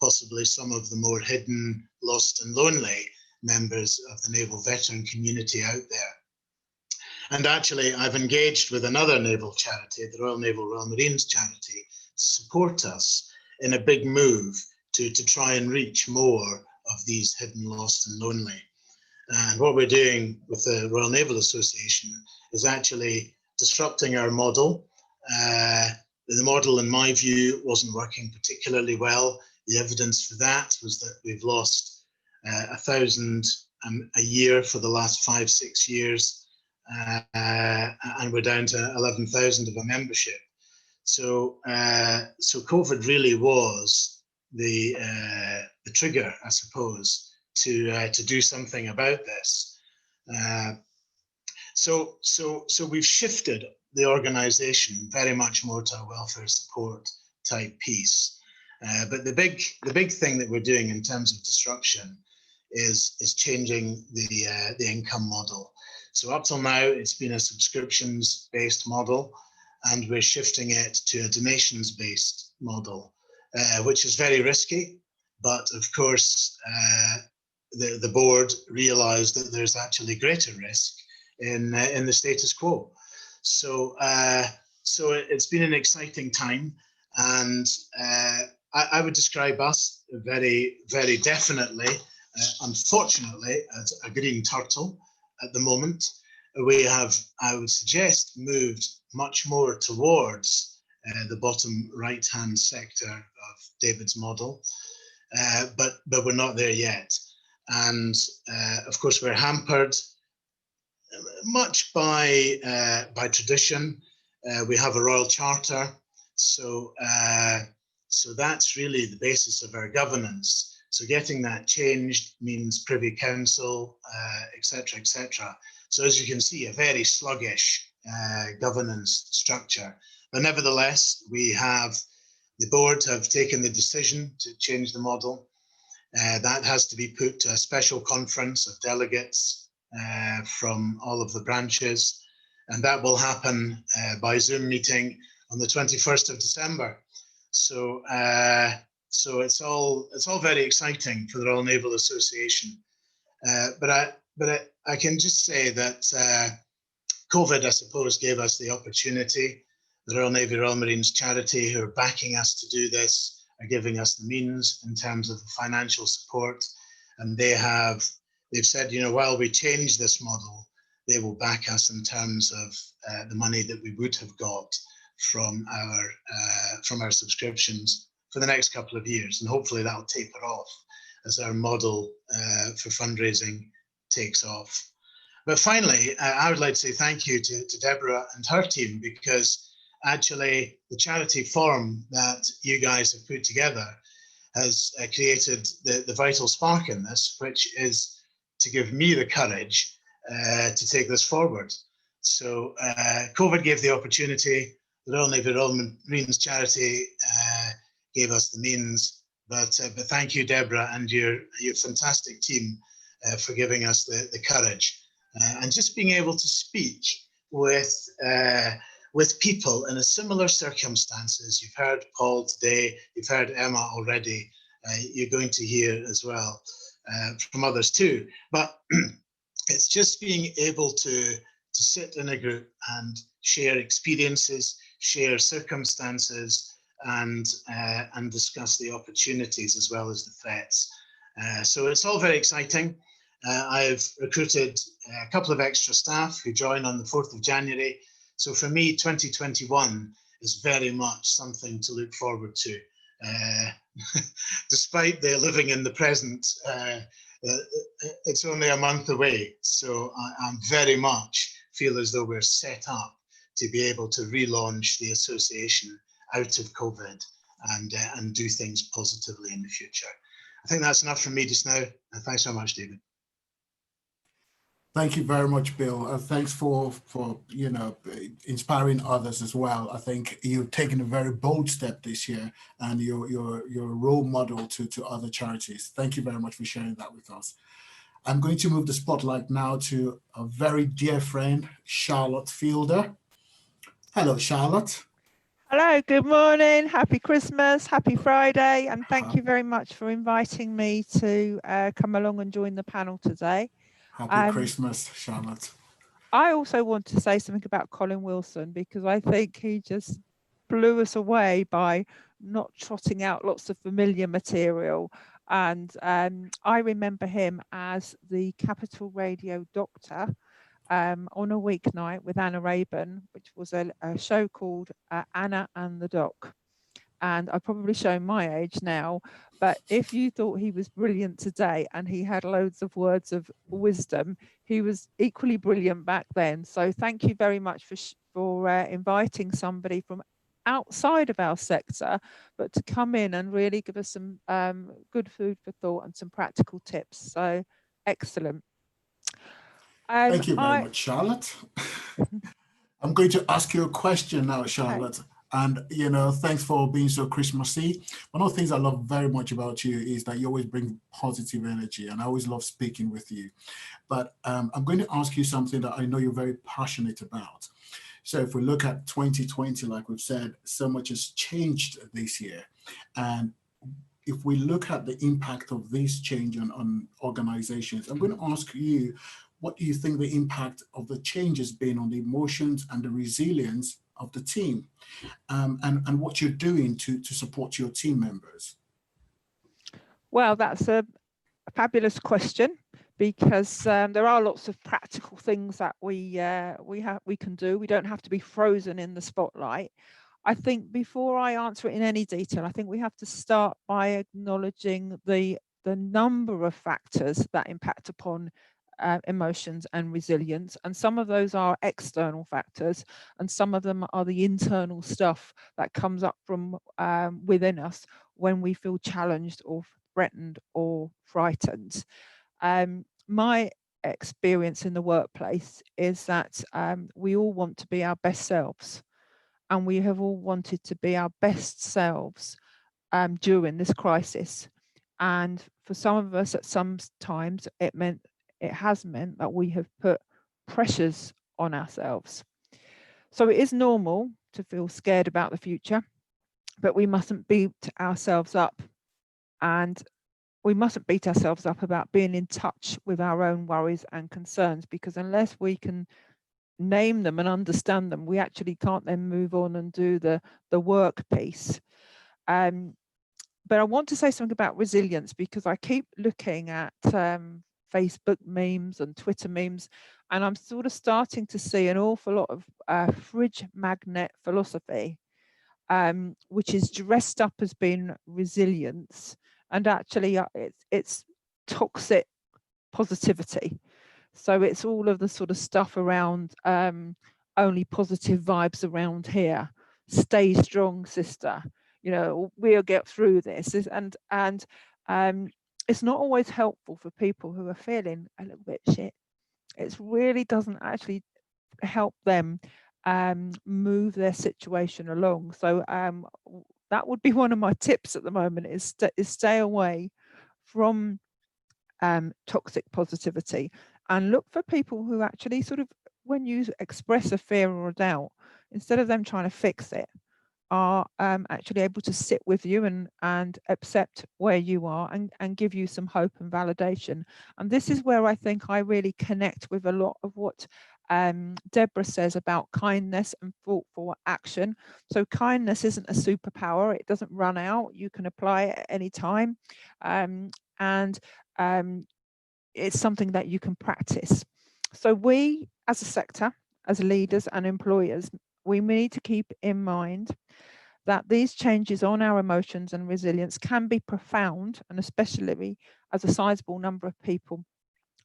possibly some of the more hidden, lost and lonely members of the naval veteran community out there. And actually, I've engaged with another naval charity, the Royal Naval Royal Marines charity, to support us in a big move to try and reach more of these hidden, lost and lonely. And what we're doing with the Royal Naval Association is actually disrupting our model. The model, in my view, wasn't working particularly well. The evidence for that was that we've lost 1,000 a year for the last 5-6 years, and we're down to 11,000 of a membership. So COVID really was the trigger, I suppose, to do something about this. So we've shifted the organisation very much more to a welfare support type piece. But the big thing that we're doing in terms of disruption is changing the income model. So up till now, it's been a subscriptions-based model, and we're shifting it to a donations-based model, which is very risky. But of course, the board realised that there's actually greater risk in the status quo. So it's been an exciting time, and I would describe us very, very definitely, unfortunately, as a green turtle at the moment. We have, I would suggest, moved much more towards the bottom right-hand sector of David's model, but we're not there yet. And of course, we're hampered much by tradition. We have a royal charter, so that's really the basis of our governance. So getting that changed means Privy Council, etc., etc. So as you can see, a very sluggish governance structure. But nevertheless, the board have taken the decision to change the model. That has to be put to a special conference of delegates from all of the branches, and that will happen by Zoom meeting on the 21st of December. So it's all very exciting for the Royal Naval Association. But I can just say that COVID, I suppose, gave us the opportunity. The Royal Navy, Royal Marines Charity, who are backing us to do this, are giving us the means in terms of the financial support, and they've said, while we change this model, they will back us in terms of the money that we would have got from our subscriptions for the next couple of years, and hopefully that'll taper off as our model for fundraising takes off. But finally, I would like to say thank you to Deborah and her team, because actually the charity forum that you guys have put together has created the vital spark in this, which is to give me the courage to take this forward. So COVID gave the opportunity, the Royal Navy Royal Marines Charity gave us the means, but thank you, Deborah, and your fantastic team for giving us the courage. And just being able to speak with people in a similar circumstances. You've heard Paul today, you've heard Emma already, you're going to hear as well from others too. But it's just being able to sit in a group and share experiences, share circumstances, and discuss the opportunities as well as the threats. So it's all very exciting. I've recruited a couple of extra staff who join on the 4th of January. So for me, 2021 is very much something to look forward to. Despite the living in the present, it's only a month away. So I very much feel as though we're set up to be able to relaunch the association out of COVID and do things positively in the future. I think that's enough from me just now. Thanks so much, David. Thank you very much, Bill. Thanks for inspiring others as well. I think you've taken a very bold step this year, and you're a role model to other charities. Thank you very much for sharing that with us. I'm going to move the spotlight now to a very dear friend, Charlotte Fielder. Hello, Charlotte. Hello, good morning, happy Christmas, happy Friday, and thank you very much for inviting me to come along and join the panel today. Happy Christmas, Charlotte. I also want to say something about Colin Wilson, because I think he just blew us away by not trotting out lots of familiar material. And I remember him as the Capital Radio Doctor on a weeknight with Anna Rayburn, which was a show called Anna and the Doc. And I probably show my age now, but if you thought he was brilliant today and he had loads of words of wisdom, he was equally brilliant back then. So thank you very much for inviting somebody from outside of our sector, but to come in and really give us some good food for thought and some practical tips. So excellent. Thank you very much, Charlotte. I'm going to ask you a question now, Charlotte. And, thanks for being so Christmassy. One of the things I love very much about you is that you always bring positive energy, and I always love speaking with you. But I'm going to ask you something that I know you're very passionate about. So if we look at 2020, like we've said, so much has changed this year. And if we look at the impact of this change on organizations, I'm going to ask you, what do you think the impact of the change has been on the emotions and the resilience of the team, and what you're doing to support your team members? Well, that's a fabulous question, because there are lots of practical things that we can do. We don't have to be frozen in the spotlight. I think before I answer it in any detail, I think we have to start by acknowledging the number of factors that impact upon emotions and resilience, and some of those are external factors, and some of them are the internal stuff that comes up from within us when we feel challenged or threatened or frightened. My experience in the workplace is that we all want to be our best selves, and we have all wanted to be our best selves during this crisis. And for some of us, at some times, it has meant that we have put pressures on ourselves. So it is normal to feel scared about the future, but we mustn't beat ourselves up. And we mustn't beat ourselves up about being in touch with our own worries and concerns, because unless we can name them and understand them, we actually can't then move on and do the work piece. But I want to say something about resilience, because I keep looking at Facebook memes and Twitter memes, and I'm sort of starting to see an awful lot of fridge magnet philosophy, which is dressed up as being resilience, and actually it's toxic positivity. So it's all of the sort of stuff around only positive vibes around here. Stay strong, sister. We'll get through this. And it's not always helpful for people who are feeling a little bit shit. It really doesn't actually help them move their situation along. So that would be one of my tips at the moment, is stay away from toxic positivity, and look for people who actually sort of, when you express a fear or a doubt, instead of them trying to fix it, are actually able to sit with you and accept where you are and give you some hope and validation. And this is where I think I really connect with a lot of what Deborah says about kindness and thoughtful action. So kindness isn't a superpower. It doesn't run out. You can apply it at any time. It's something that you can practice. So we, as a sector, as leaders and employers, we need to keep in mind that these changes on our emotions and resilience can be profound, and especially as a sizable number of people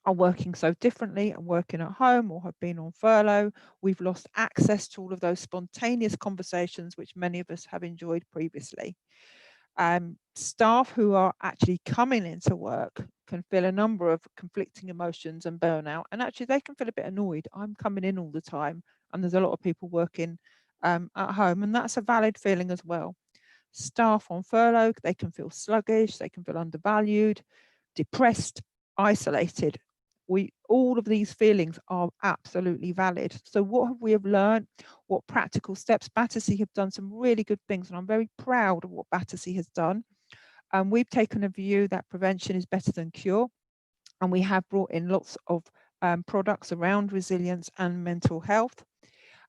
are working so differently and working at home or have been on furlough. We've lost access to all of those spontaneous conversations which many of us have enjoyed previously. Staff who are actually coming into work can feel a number of conflicting emotions and burnout, and actually they can feel a bit annoyed. I'm coming in all the time and there's a lot of people working at home, and that's a valid feeling as well. Staff on furlough, they can feel sluggish, they can feel undervalued, depressed, isolated. All of these feelings are absolutely valid. So what have we learned? What practical steps? Battersea have done some really good things, and I'm very proud of what Battersea has done. We've taken a view that prevention is better than cure, and we have brought in lots of products around resilience and mental health.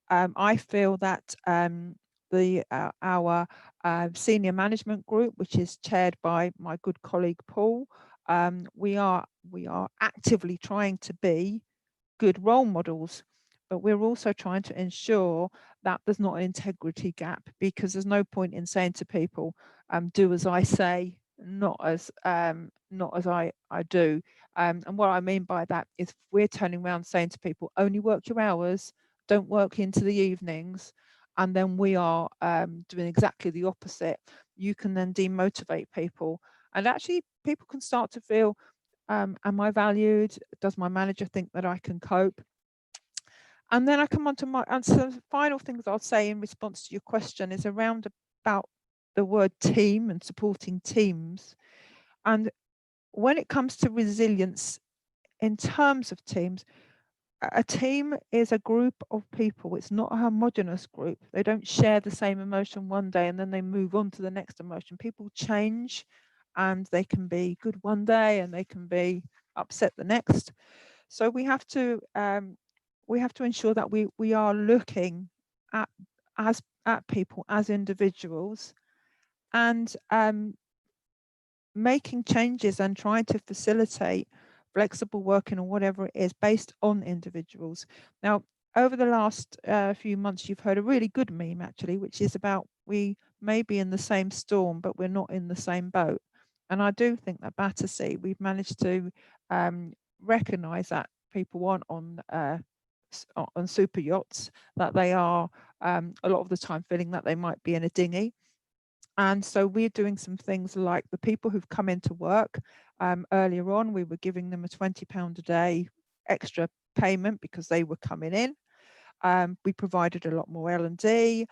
I feel that our senior management group, which is chaired by my good colleague Paul, we are actively trying to be good role models, but we're also trying to ensure that there's not an integrity gap, because there's no point in saying to people, do as I say, not as I do. And what I mean by that is, we're turning around saying to people, only work your hours, don't work into the evenings, and then we are doing exactly the opposite. You can then demotivate people, and actually people can start to feel Am I valued? Does my manager think that I can cope? And then I come on to my, and so the final things I'll say in response to your question is around about the word team and supporting teams. And when it comes to resilience in terms of teams, a team is a group of people. It's not a homogenous group. They don't share the same emotion one day and then they move on to the next emotion. People change, and they can be good one day and they can be upset the next. So we have to ensure that we are looking at people as individuals, and making changes and trying to facilitate flexible working or whatever it is based on individuals. Now, over the last few months, you've heard a really good meme actually, which is about we may be in the same storm, but we're not in the same boat. And I do think that Battersea, we've managed to recognise that people aren't on super yachts, that they are a lot of the time feeling that they might be in a dinghy. And so we're doing some things like the people who've come into work earlier on, we were giving them a £20 a day extra payment because they were coming in. We provided a lot more L&D,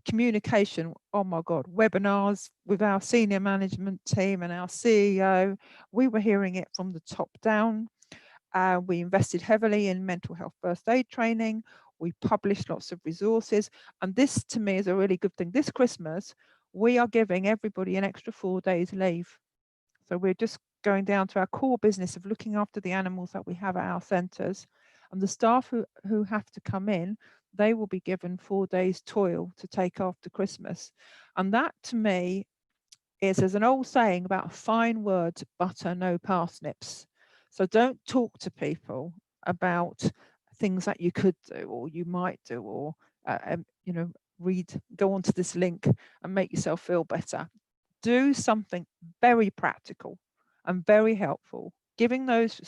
communication, oh my God, webinars with our senior management team and our CEO. We were hearing it from the top down. We invested heavily in mental health first aid training. We published lots of resources. And this to me is a really good thing. This Christmas, we are giving everybody an extra 4 days leave. So we're just going down to our core business of looking after the animals that we have at our centres. And the staff who have to come in, they will be given 4 days toil to take after Christmas. And that to me is, there's an old saying about fine words, butter, no parsnips. So don't talk to people about things that you could do or you might do, or go onto this link and make yourself feel better. Do something very practical and very helpful. Giving those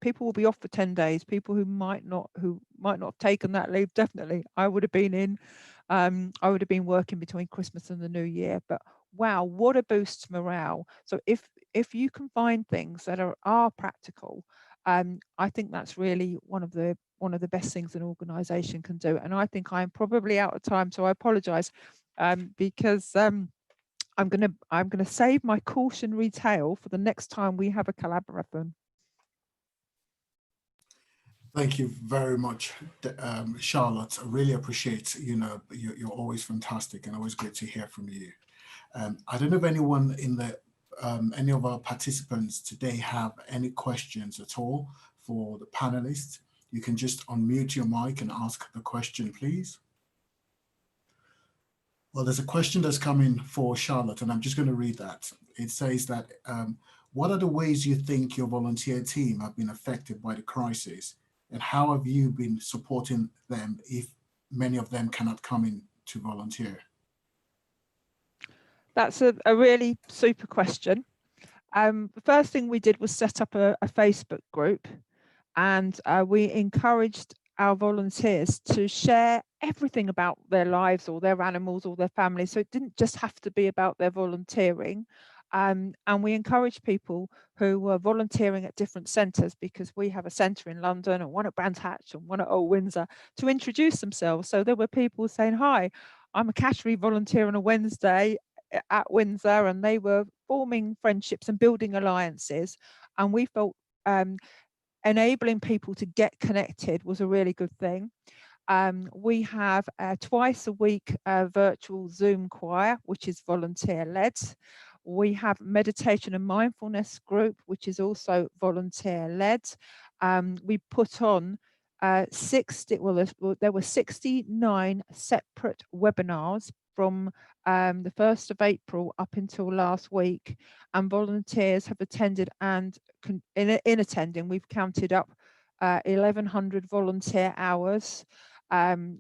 people will be off for 10 days. People who might not have taken that leave, definitely. I would have been working between Christmas and the New Year, but wow, what a boost to morale. So if you can find things that are practical, I think that's really one of the best things an organisation can do. And I think I'm probably out of time, so I apologise because I'm gonna save my cautionary tale for the next time we have a collaborathon. Thank you very much, Charlotte. I really appreciate, you're always fantastic and always great to hear from you. I don't know if anyone in any of our participants today have any questions at all for the panelists. You can just unmute your mic and ask the question, please. Well, there's a question that's coming for Charlotte, and I'm just going to read that. It says that, what are the ways you think your volunteer team have been affected by the crisis, and how have you been supporting them if many of them cannot come in to volunteer? That's a really super question. The first thing we did was set up a Facebook group, and we encouraged our volunteers to share everything about their lives or their animals or their families. So it didn't just have to be about their volunteering. And we encouraged people who were volunteering at different centres, because we have a centre in London and one at Brands Hatch and one at Old Windsor, to introduce themselves. So there were people saying, hi, I'm a category volunteer on a Wednesday at Windsor, and they were forming friendships and building alliances. And we felt enabling people to get connected was a really good thing. We have twice a week virtual Zoom choir, which is volunteer led. We have meditation and mindfulness group, which is also volunteer led. We put on there were 69 separate webinars from the 1st of April up until last week, and volunteers have attended, and in attending we've counted up 1,100 volunteer hours,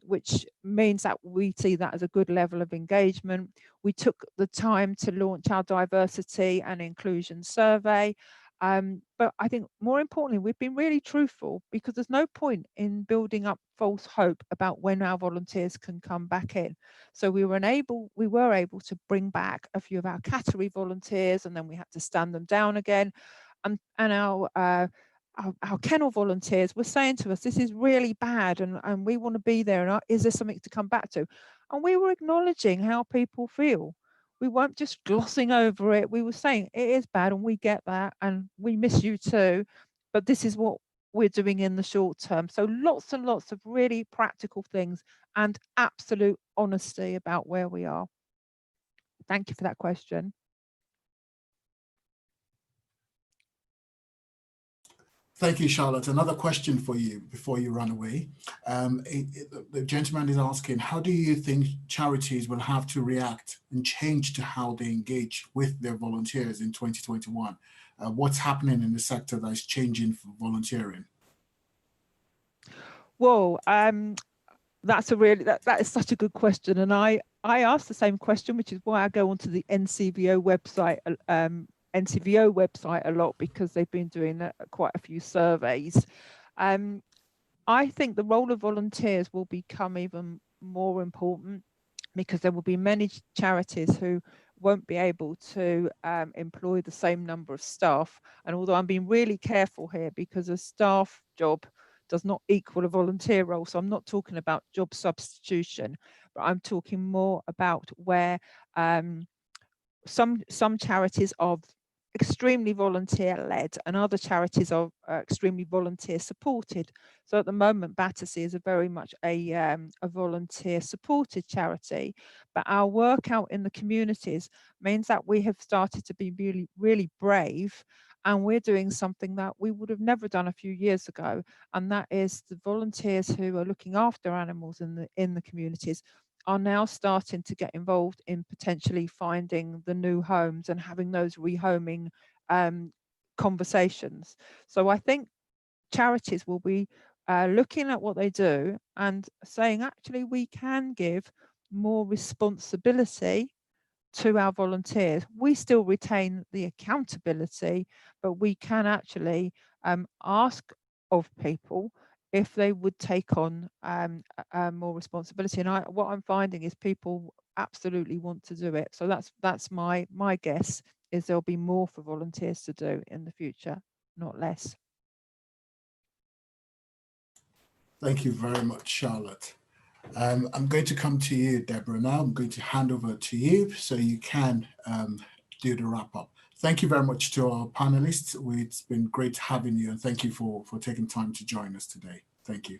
which means that we see that as a good level of engagement. We took the time to launch our diversity and inclusion survey. But I think more importantly, we've been really truthful, because there's no point in building up false hope about when our volunteers can come back in. So we were able to bring back a few of our category volunteers, and then we had to stand them down again. and our kennel volunteers were saying to us, this is really bad, and we want to be there, and is there something to come back to? And we were acknowledging how people feel. We weren't just glossing over it. We were saying it is bad and we get that and we miss you too, but this is what we're doing in the short term. So lots and lots of really practical things and absolute honesty about where we are. Thank you for that question. Thank you, Charlotte. Another question for you before you run away. The gentleman is asking, how do you think charities will have to react and change to how they engage with their volunteers in 2021? What's happening in the sector that is changing for volunteering? Well, that's a really, that is such a good question. And I asked the same question, which is why I go onto the NCVO website a lot, because they've been doing quite a few surveys. I think the role of volunteers will become even more important, because there will be many charities who won't be able to employ the same number of staff. And although I'm being really careful here, because a staff job does not equal a volunteer role, so I'm not talking about job substitution, but I'm talking more about where some charities are extremely volunteer led and other charities are extremely volunteer supported. So at the moment, Battersea is very much a volunteer supported charity, but our work out in the communities means that we have started to be really, really brave, and we're doing something that we would have never done a few years ago, and that is the volunteers who are looking after animals in the communities are now starting to get involved in potentially finding the new homes and having those rehoming conversations. So I think charities will be looking at what they do and saying, actually, we can give more responsibility to our volunteers. We still retain the accountability, but we can actually ask of people if they would take on more responsibility. And what I'm finding is people absolutely want to do it. So that's my guess, is there'll be more for volunteers to do in the future, not less. Thank you very much, Charlotte. I'm going to come to you, Deborah, now. I'm going to hand over to you so you can do the wrap up. Thank you very much to our panelists. It's been great having you, and thank you for taking time to join us today. Thank you.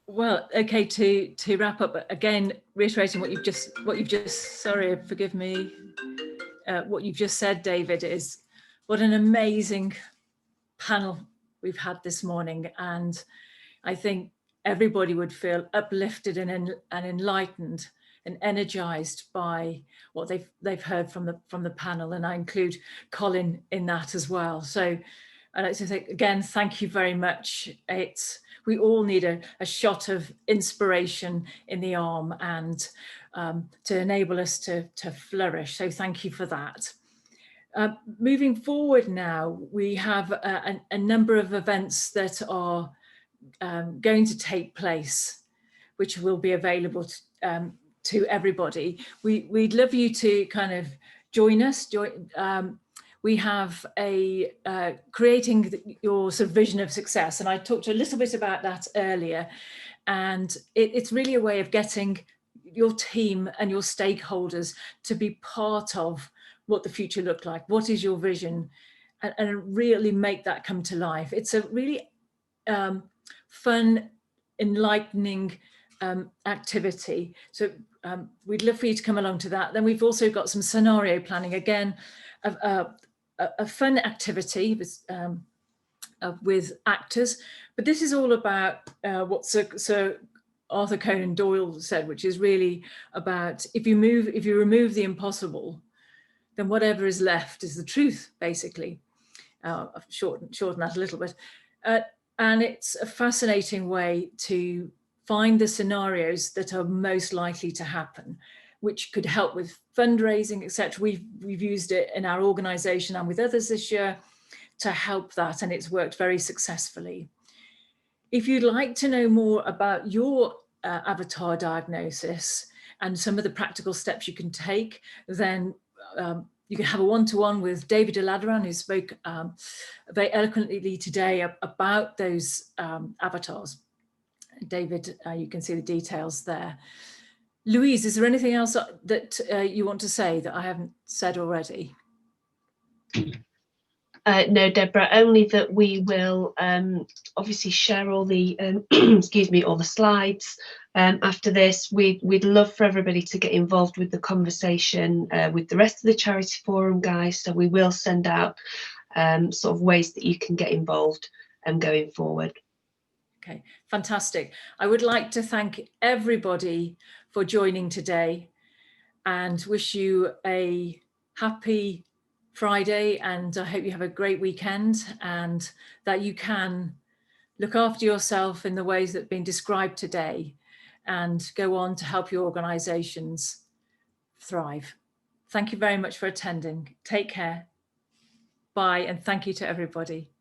Well, okay, to wrap up, again, reiterating what you've just sorry, forgive me, what you've just said, David, is what an amazing panel we've had this morning. And I think everybody would feel uplifted and enlightened and energized by what they've heard from the panel, and I include Colin in that as well. So I'd like to say again, thank you very much. We all need a shot of inspiration in the arm and to enable us to flourish. So thank you for that. Moving forward now, we have a number of events that are going to take place, which will be available to everybody. We'd love you to kind of join us. We have creating your sort of vision of success, and I talked a little bit about that earlier. And it's really a way of getting your team and your stakeholders to be part of what the future looked like. What is your vision? And really make that come to life. It's a really fun, enlightening activity. So we'd love for you to come along to that. Then we've also got some scenario planning, again, a fun activity with actors, but this is all about what Sir Arthur Conan Doyle said, which is really about if you remove the impossible, then whatever is left is the truth, basically. I've shortened that a little bit. And it's a fascinating way to find the scenarios that are most likely to happen, which could help with fundraising, etc. We've used it in our organisation and with others this year to help that, and it's worked very successfully. If you'd like to know more about your avatar diagnosis and some of the practical steps you can take, then You can have a one-to-one with David Eladeran, who spoke very eloquently today about those avatars. David, you can see the details there. Louise, is there anything else that you want to say that I haven't said already? No, Deborah, only that we will obviously share all the excuse me, all the slides after this. We'd love for everybody to get involved with the conversation with the rest of the Charity Forum guys. So we will send out sort of ways that you can get involved going forward. Okay, fantastic. I would like to thank everybody for joining today and wish you a happy Friday, and I hope you have a great weekend and that you can look after yourself in the ways that have been described today and go on to help your organisations thrive. Thank you very much for attending. Take care. Bye, and thank you to everybody.